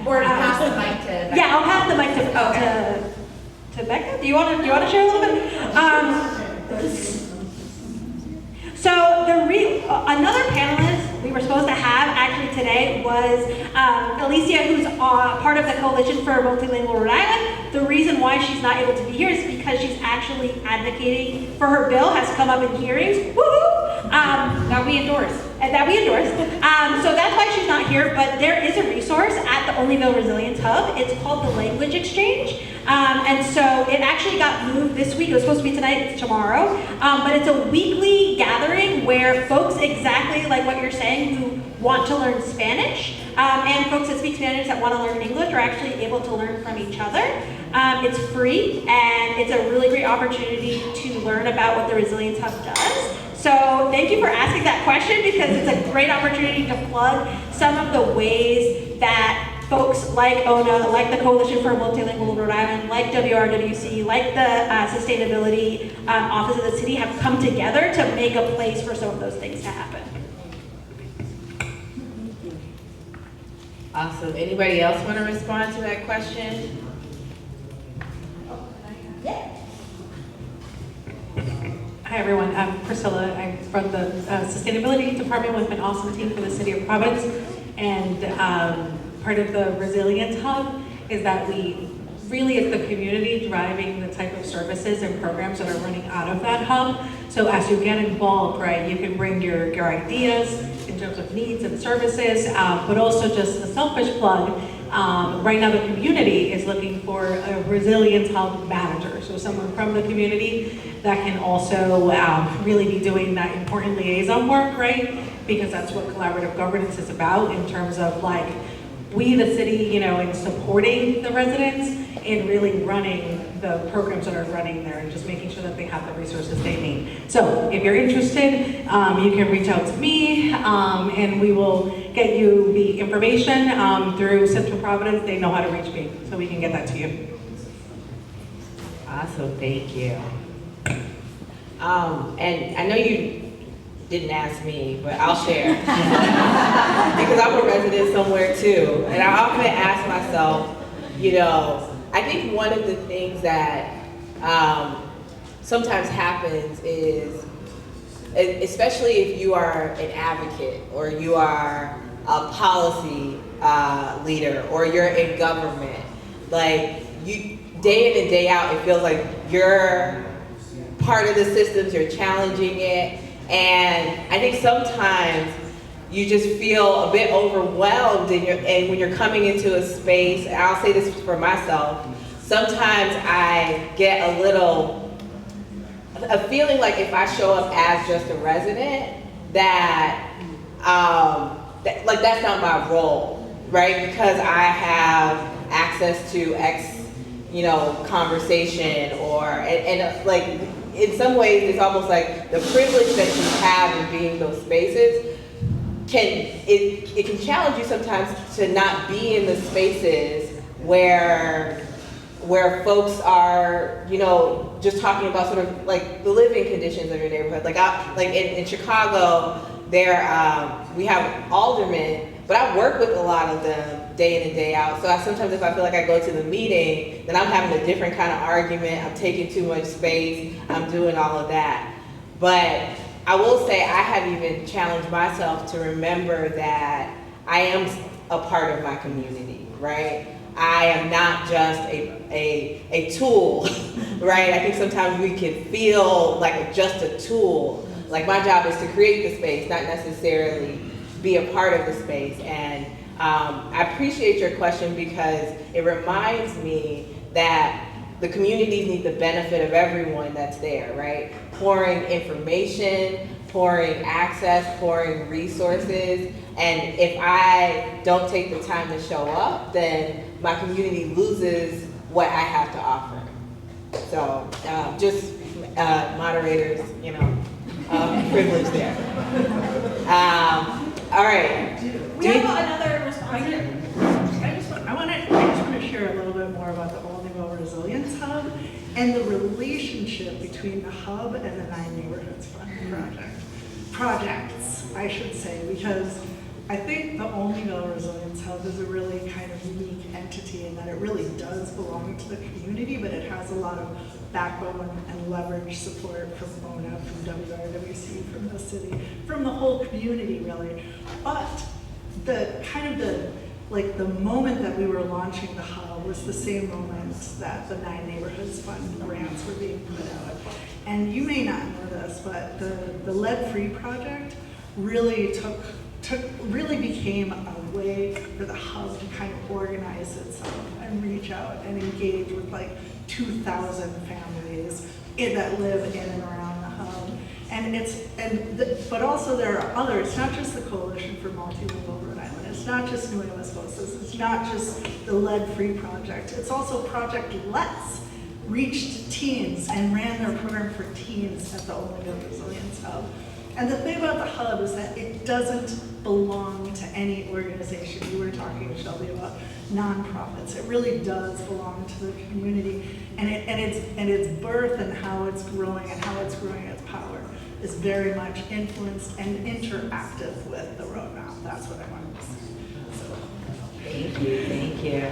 A: Or pass the mic to Becca?
G: Yeah, I'll pass the mic to Becca. Do you want to share a little bit? So another panelist we were supposed to have actually today was Alicia, who's part of the Coalition for Multilingual Rhode Island. The reason why she's not able to be here is because she's actually advocating for her bill, has come up in hearings. Woohoo!
A: That we endorse.
G: So that's why she's not here, but there is a resource at the Oldeyville Resilience Hub. It's called the Language Exchange. And so it actually got moved this week. It was supposed to be tonight, it's tomorrow. But it's a weekly gathering where folks exactly like what you're saying who want to learn Spanish and folks that speak Spanish that want to learn English are actually able to learn from each other. It's free and it's a really great opportunity to learn about what the Resilience Hub does. So thank you for asking that question because it's a great opportunity to plug some of the ways that folks like ONA, like the Coalition for Multilingual Rhode Island, like WRWC, like the Sustainability Office of the City have come together to make a place for some of those things to happen.
B: Awesome. Anybody else want to respond to that question?
H: Hi everyone, I'm Priscilla. I'm from the Sustainability Department with an awesome team for the City of Providence. And part of the Resilience Hub is that we really, it's the community driving the type of services and programs that are running out of that hub. So as you get involved, right, you can bring your ideas in terms of needs and services, but also just a selfish plug. Right now the community is looking for a Resilience Hub manager. So someone from the community that can also really be doing that important liaison work, right? Because that's what collaborative governance is about in terms of like, we the city, you know, in supporting the residents in really running the programs that are running there and just making sure that they have the resources they need. So if you're interested, you can reach out to me and we will get you the information through Central Providence. They know how to reach me, so we can get that to you.
B: Awesome, thank you. And I know you didn't ask me, but I'll share. Because I'm a resident somewhere too. And I often ask myself, you know, I think one of the things that sometimes happens is, especially if you are an advocate or you are a policy leader or you're in government, like you, day in and day out, it feels like you're part of the systems, you're challenging it. And I think sometimes you just feel a bit overwhelmed and when you're coming into a space, and I'll say this for myself, sometimes I get a feeling like if I show up as just a resident, that like that's not my role, right? Because I have access to X, you know, conversation or, and like, in some ways, it's almost like the privilege that you have in being in those spaces it can challenge you sometimes to not be in the spaces where folks are, you know, just talking about sort of like the living conditions of your neighborhood. Like in Chicago, we have aldermen, but I work with a lot of them day in and day out. So sometimes if I feel like I go to the meeting, then I'm having a different kind of argument. I'm taking too much space. I'm doing all of that. But I will say I have even challenged myself to remember that I am a part of my community, right? I am not just a tool, right? I think sometimes we can feel like just a tool. Like my job is to create the space, not necessarily be a part of the space. And I appreciate your question because it reminds me that the communities need the benefit of everyone that's there, right? Pouring information, pouring access, pouring resources. And if I don't take the time to show up, then my community loses what I have to offer. So just moderators, you know, privilege there. All right.
G: We have another response here.
I: I just want to share a little bit more about the Olneyville Resilience Hub and the relationship between the hub and the 9 Neighborhoods Fund projects, I should say, because I think the Olneyville Resilience Hub is a really kind of unique entity in that it really does belong to the community, but it has a lot of backbone and leverage support from ONA, from WRWC, from the city, from the whole community really. But the moment that we were launching the hub was the same moment that the 9 Neighborhoods Fund grants were being put out. And you may not know this, but the lead-free project really really became a way for the hub to kind of organize itself and reach out and engage with like 2,000 families that live in and around the hub. But also there are others. It's not just the Coalition for Multilingual Rhode Island. It's not just Nuevas Voces. It's not just the Lead-Free Project. It's also Project Let's reached teens and ran their program for teens at the Olneyville Resilience Hub. And the thing about the hub is that it doesn't belong to any organization. You were talking, Shelby, about nonprofits. It really does belong to the community, and its birth and how it's growing its power is very much influenced and interactive with the roadmap. That's what I wanted to say. So.
B: Thank you.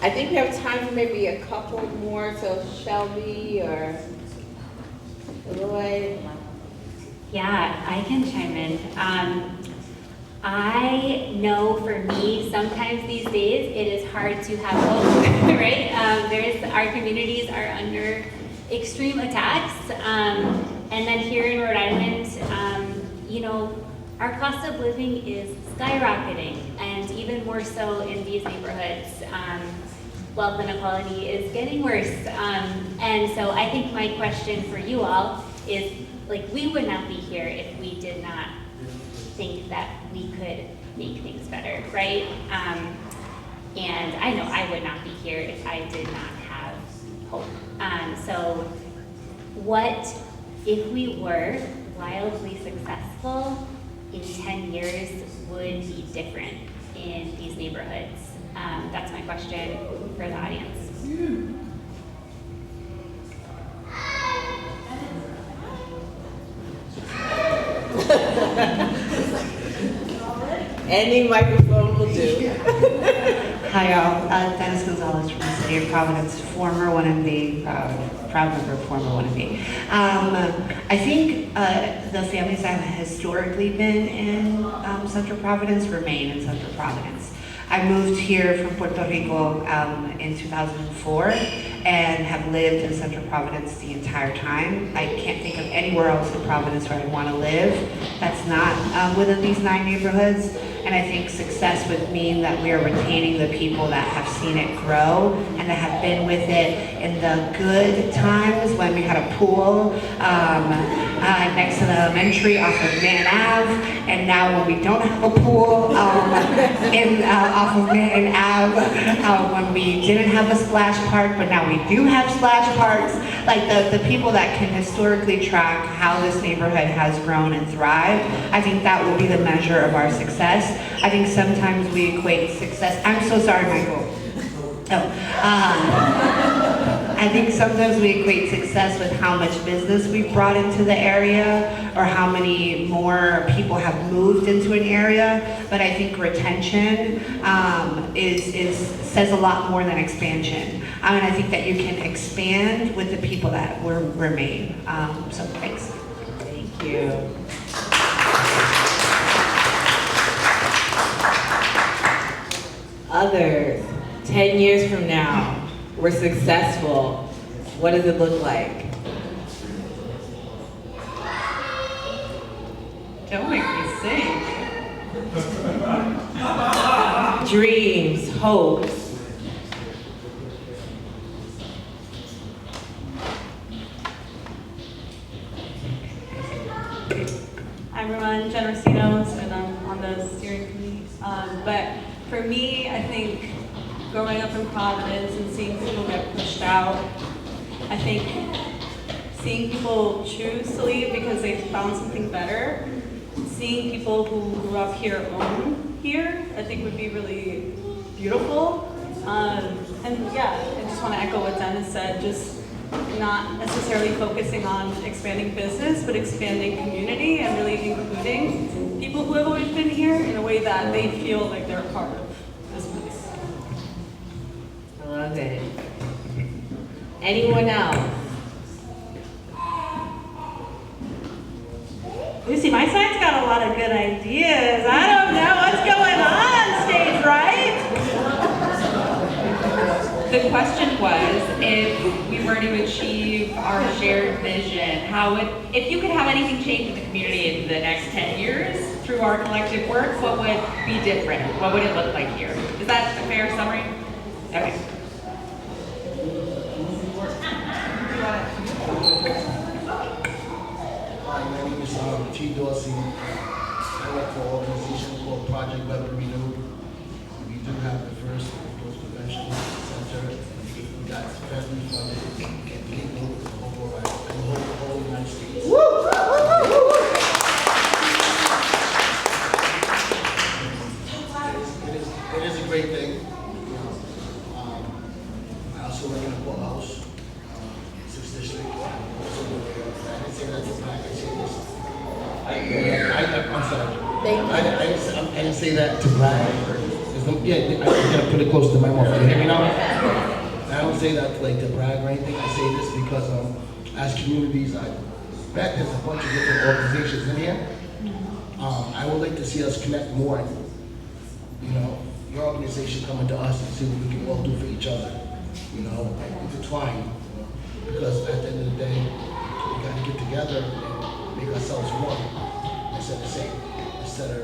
B: I think we have time for maybe a couple more. So Shelby or Lloyd.
E: Yeah, I can chime in. I know for me, sometimes these days, it is hard to have hope, right? Our communities are under extreme attacks. And then here in Rhode Island, you know, our cost of living is skyrocketing, and even more so in these neighborhoods. Wealth inequality is getting worse. And so I think my question for you all is, like, we would not be here if we did not think that we could make things better, right? And I know I would not be here if I did not have hope. So what if we were wildly successful in 10 years would be different in these neighborhoods? That's my question for the audience.
B: Any microphone will do.
J: Hi, y'all. Dennis Gonzalez from the City of Providence, former 1MB, proud member of former 1MB. I think the families that have historically been in Central Providence remain in Central Providence. I moved here from Puerto Rico in 2004 and have lived in Central Providence the entire time. I can't think of anywhere else in Providence where I want to live that's not within these 9 neighborhoods. And I think success would mean that we are retaining the people that have seen it grow and that have been with it in the good times when we had a pool next to the elementary off of Man Ave, and now when we don't have a pool off of Man Ave, when we didn't have a splash park, but now we do have splash parks. Like the people that can historically track how this neighborhood has grown and thrived, I think that will be the measure of our success. I think sometimes we equate success. I'm so sorry, Michael. I think sometimes we equate success with how much business we've brought into the area or how many more people have moved into an area, but I think retention says a lot more than expansion. And I think that you can expand with the people that remain. So thanks.
B: Thank you. Others, 10 years from now, we're successful. What does it look like?
A: Don't make me sing.
B: Dreams, hopes.
K: Hi everyone, Jen Racino, and I'm on the steering committee. But for me, I think growing up in Providence and seeing people get pushed out, I think seeing people choose to leave because they found something better, seeing people who grew up here own here, I think would be really beautiful. And yeah, I just want to echo what Dennis said, just not necessarily focusing on expanding business, but expanding community and really including people who have always been here in a way that they feel like they're a part of this place.
B: I love it. Anyone else?
G: Lucy, my side's got a lot of good ideas. I don't know what's going on stage, right?
A: The question was, if we were to achieve our shared vision, if you could have anything change in the community in the next 10 years through our collective work, what would be different? What would it look like here? Is that a fair summary? Okay.
L: Hi, my name is T. Dorsey. I work for an organization called Project v.2. We do have the first post-prevention center. We got federally funded and people over the whole United States. It is a great thing. I also work in a courthouse, 6th District. I didn't say that to black, I said this. I'm sorry. I didn't say that to brag. Yeah, I gotta put it close to my mouth. Can you hear me now? I don't say that like to brag or anything. I say this because as communities, I bet there's a bunch of different organizations in here. I would like to see us connect more. You know, your organization coming to us and see what we can all do for each other. You know, intertwine. You know, because at the end of the day, we got to get together and make ourselves one instead of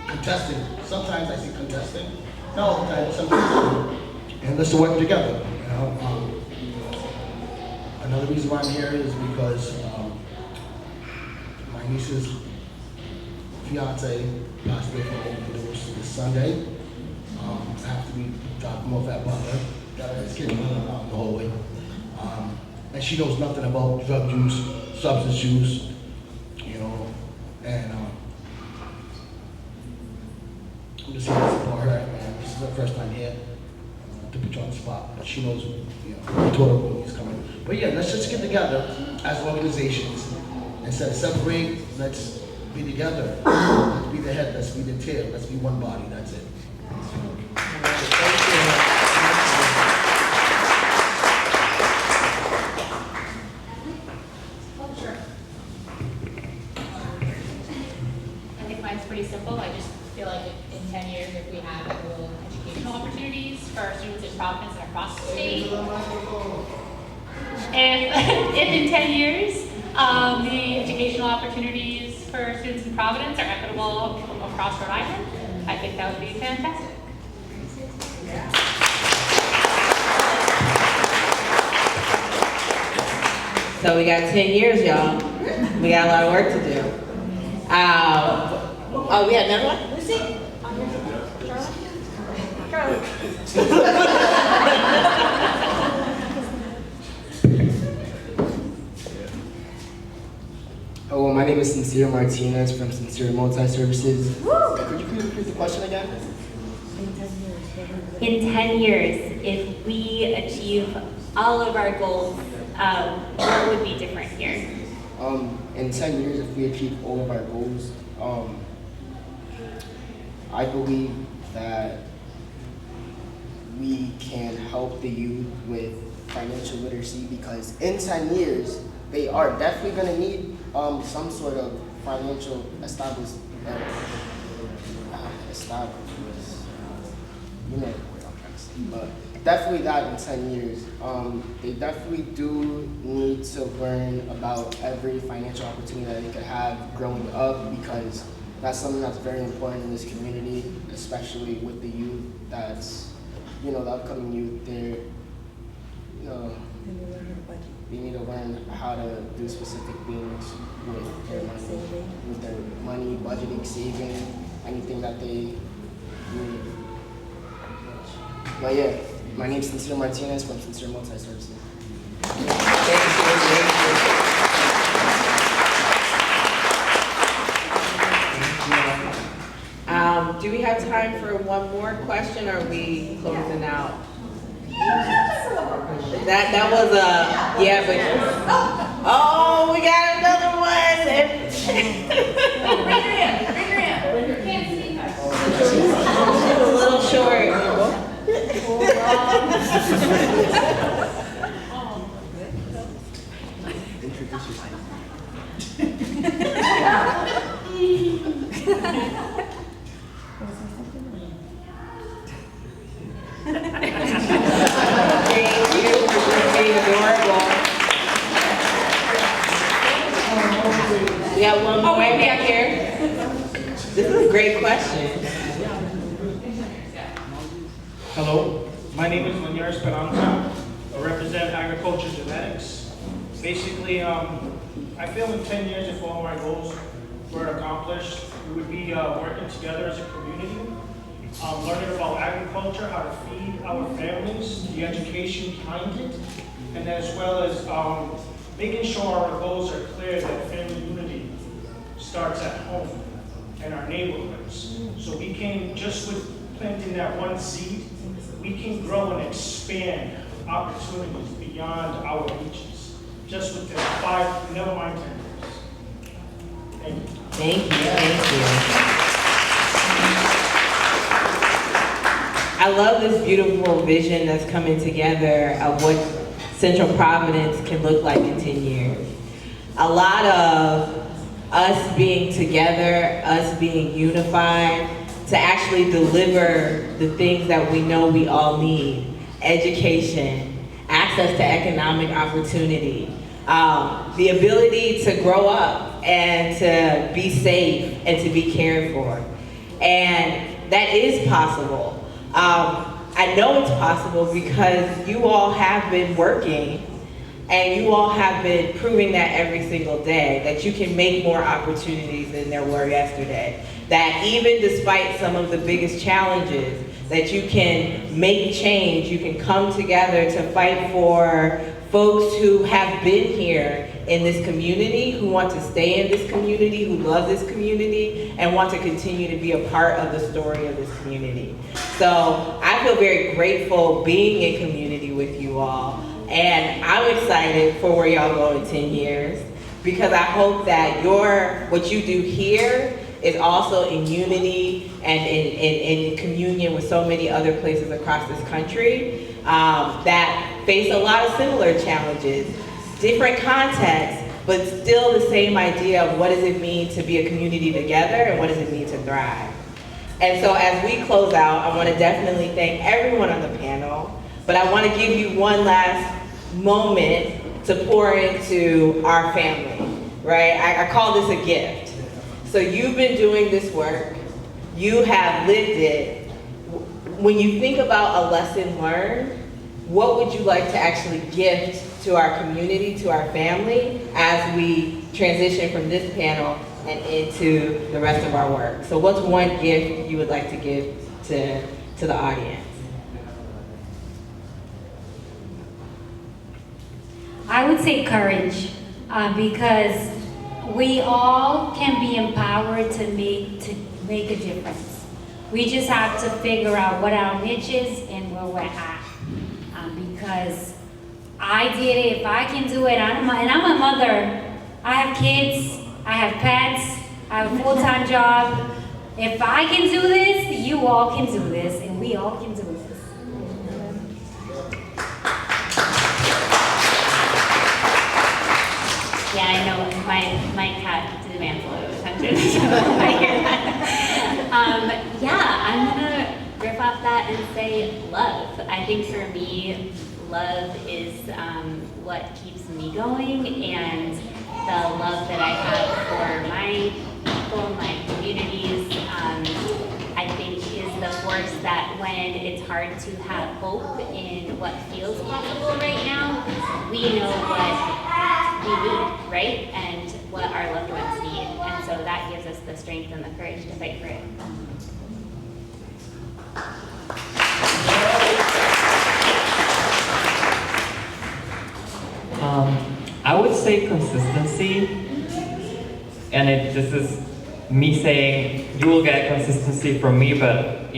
L: contesting. Sometimes I see contesting, not all the time, but sometimes. And let's work together. You know, another reason why I'm here is because my niece's fiance passed away from overdose this Sunday. After we dropped him off at Butler, got his kid running around the hallway. And she knows nothing about drug use, substance use, you know, and I'm just here to support her, and this is her first time here to put you on the spot. But she knows, you know, we told her when he's coming. But yeah, let's just get together as organizations. Instead of separate, let's be together. Let's be the head, let's be the tail, let's be one body, that's it.
E: I think mine's pretty simple. I just feel like in 10 years, if we have equitable educational opportunities for our students in Providence and across the state, if in 10 years, the educational opportunities for students in Providence are equitable across Rhode Island, I think that would be fantastic.
B: So we got 10 years, y'all. We got a lot of work to do. Oh, we had another one? Lucy? Charlotte?
M: Hello, my name is Sincere Martinez from Sincere Multi-Services. Could you please repeat the question again?
E: In 10 years, if we achieve all of our goals, what would be different here?
M: In 10 years, if we achieve all of our goals, I believe that we can help the youth with financial literacy, because in 10 years, they are definitely going to need some sort of financial establishment. You know what I'm trying to say, but definitely that in 10 years. They definitely do need to learn about every financial opportunity that they could have growing up, because that's something that's very important in this community, especially with the youth. That's, the upcoming youth, they need to learn how to do specific things with their money, budgeting, saving, anything that they need. But yeah, my name is Sincere Martinez from Sincere Multi-Services.
B: Thank you. Do we have time for one more question, or are we closing out? That was yeah, but oh, we got another one. She's a little short.
M: Introduce yourself.
B: Thank you for being adorable. We got one more right back here. This is a great question.
N: Hello, my name is Lanier Esperanza. I represent agriculture genetics. Basically, I feel in 10 years, if all my goals were accomplished, we would be working together as a community, learning about agriculture, how to feed our families, the education behind it, and as well as making sure our goals are clear, that family unity starts at home and our neighborhoods. So we can, just with planting that one seed, we can grow and expand opportunities beyond our reaches. Just within 5, never mind 10 years. Thank you.
B: Thank you, thank you. I love this beautiful vision that's coming together of what Central Providence can look like in 10 years. A lot of us being together, us being unified, to actually deliver the things that we know we all need: education, access to economic opportunity, the ability to grow up and to be safe and to be cared for. And that is possible. I know it's possible because you all have been working, and you all have been proving that every single day, that you can make more opportunities than there were yesterday. That even despite some of the biggest challenges, that you can make change, you can come together to fight for folks who have been here in this community, who want to stay in this community, who love this community, and want to continue to be a part of the story of this community. So I feel very grateful being in community with you all, and I'm excited for where y'all go in 10 years, because I hope that what you do here is also in unity and in communion with so many other places across this country that face a lot of similar challenges, different contexts, but still the same idea of what does it mean to be a community together and what does it mean to thrive. And so as we close out, I want to definitely thank everyone on the panel, but I want to give you one last moment to pour into our family, right? I call this a gift. So you've been doing this work, you have lived it. When you think about a lesson learned, what would you like to actually gift to our community, to our family, as we transition from this panel and into the rest of our work. So what's one gift you would like to give to the audience?
D: I would say courage, because we all can be empowered to make a difference. We just have to figure out what our niche is and where we're at. Because I did it, if I can do it, and I'm a mother. I have kids, I have pets, I have a full-time job. If I can do this, you all can do this, and we all can do this.
E: Yeah, I know my cat demands a lot of attention, so I hear that. Yeah, I'm gonna riff off that and say love. I think for me, love is what keeps me going, and the love that I have for my people, my communities, I think is the force that when it's hard to have hope in what feels possible right now, we know what we need, right? And what our loved ones need. And so that gives us the strength and the courage to fight for it.
C: I would say consistency, and this is me saying you will get consistency from me, but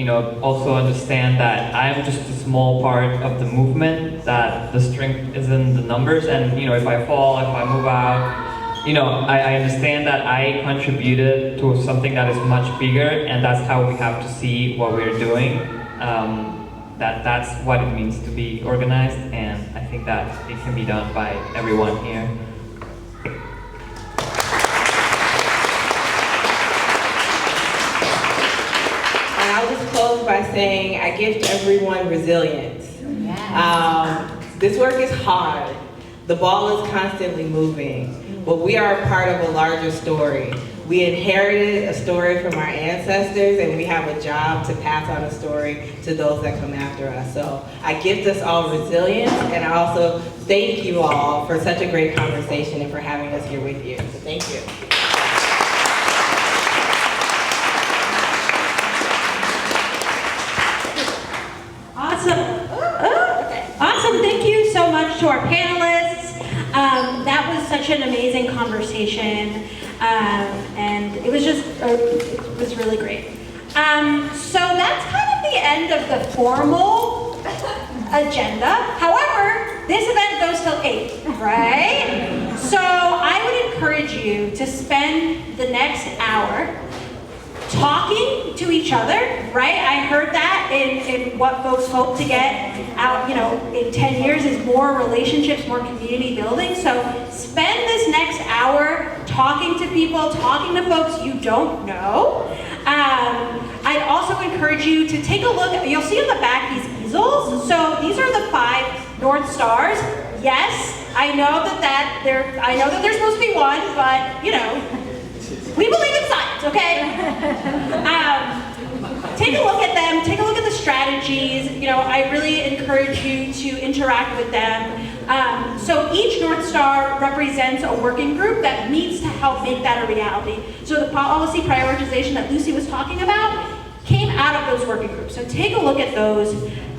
C: also understand that I'm just a small part of the movement, that the strength is in the numbers, and if I fall, if I move out, I understand that I contributed to something that is much bigger, and that's how we have to see what we're doing. That's what it means to be organized, and I think that it can be done by everyone here.
B: And I'll just close by saying I gift everyone resilience.
D: Yes.
B: This work is hard. The ball is constantly moving, but we are a part of a larger story. We inherited a story from our ancestors, and we have a job to pass on a story to those that come after us. So I gift us all resilience, and I also thank you all for such a great conversation and for having us here with you. So thank you.
G: Awesome. Awesome. Thank you so much to our panelists. That was such an amazing conversation. And it was it was really great. So that's kind of the end of the formal agenda. However, this event goes till 8, right? So I would encourage you to spend the next hour talking to each other, right? I heard that in what folks hope to get out, in 10 years is more relationships, more community building. So spend this next hour talking to people, talking to folks you don't know. I'd also encourage you to take a look, you'll see in the back these easels. So these are the 5 North Stars. Yes, I know that there's supposed to be one, but we believe in science, okay? Take a look at them, take a look at the strategies. I really encourage you to interact with them. So each North Star represents a working group that meets to help make that a reality. So the policy prioritization that Lucy was talking about came out of those working groups. So take a look at those,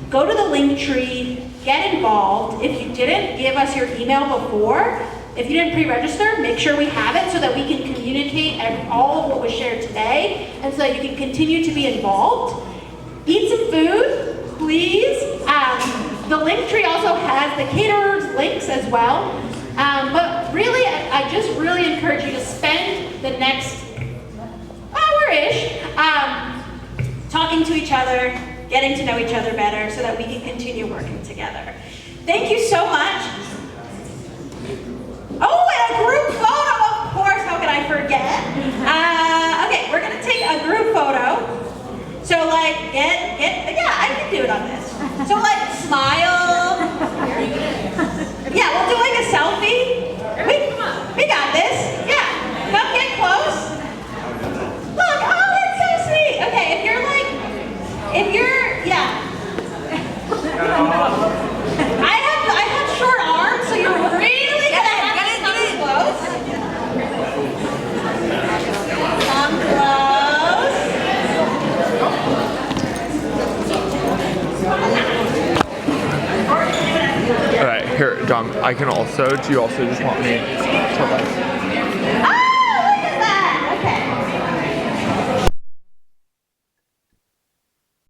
G: go to the link tree, get involved. If you didn't, give us your email before. If you didn't pre-register, make sure we have it so that we can communicate all of what was shared today, and so that you can continue to be involved. Eat some food, please. The link tree also has the caterers' links as well. But really, I just really encourage you to spend the next hour-ish talking to each other, getting to know each other better so that we can continue working together. Thank you so much. Oh, and a group photo, of course, how could I forget? Okay, we're gonna take a group photo. So yeah, I can do it on this. So smile. Yeah, we'll do a selfie. We got this, yeah. Come get close. Look, oh, that's so sweet. Okay, yeah. I have short arms, so you're really gonna have to come close.
O: Here, Dom, I can also, do you also just want me to like...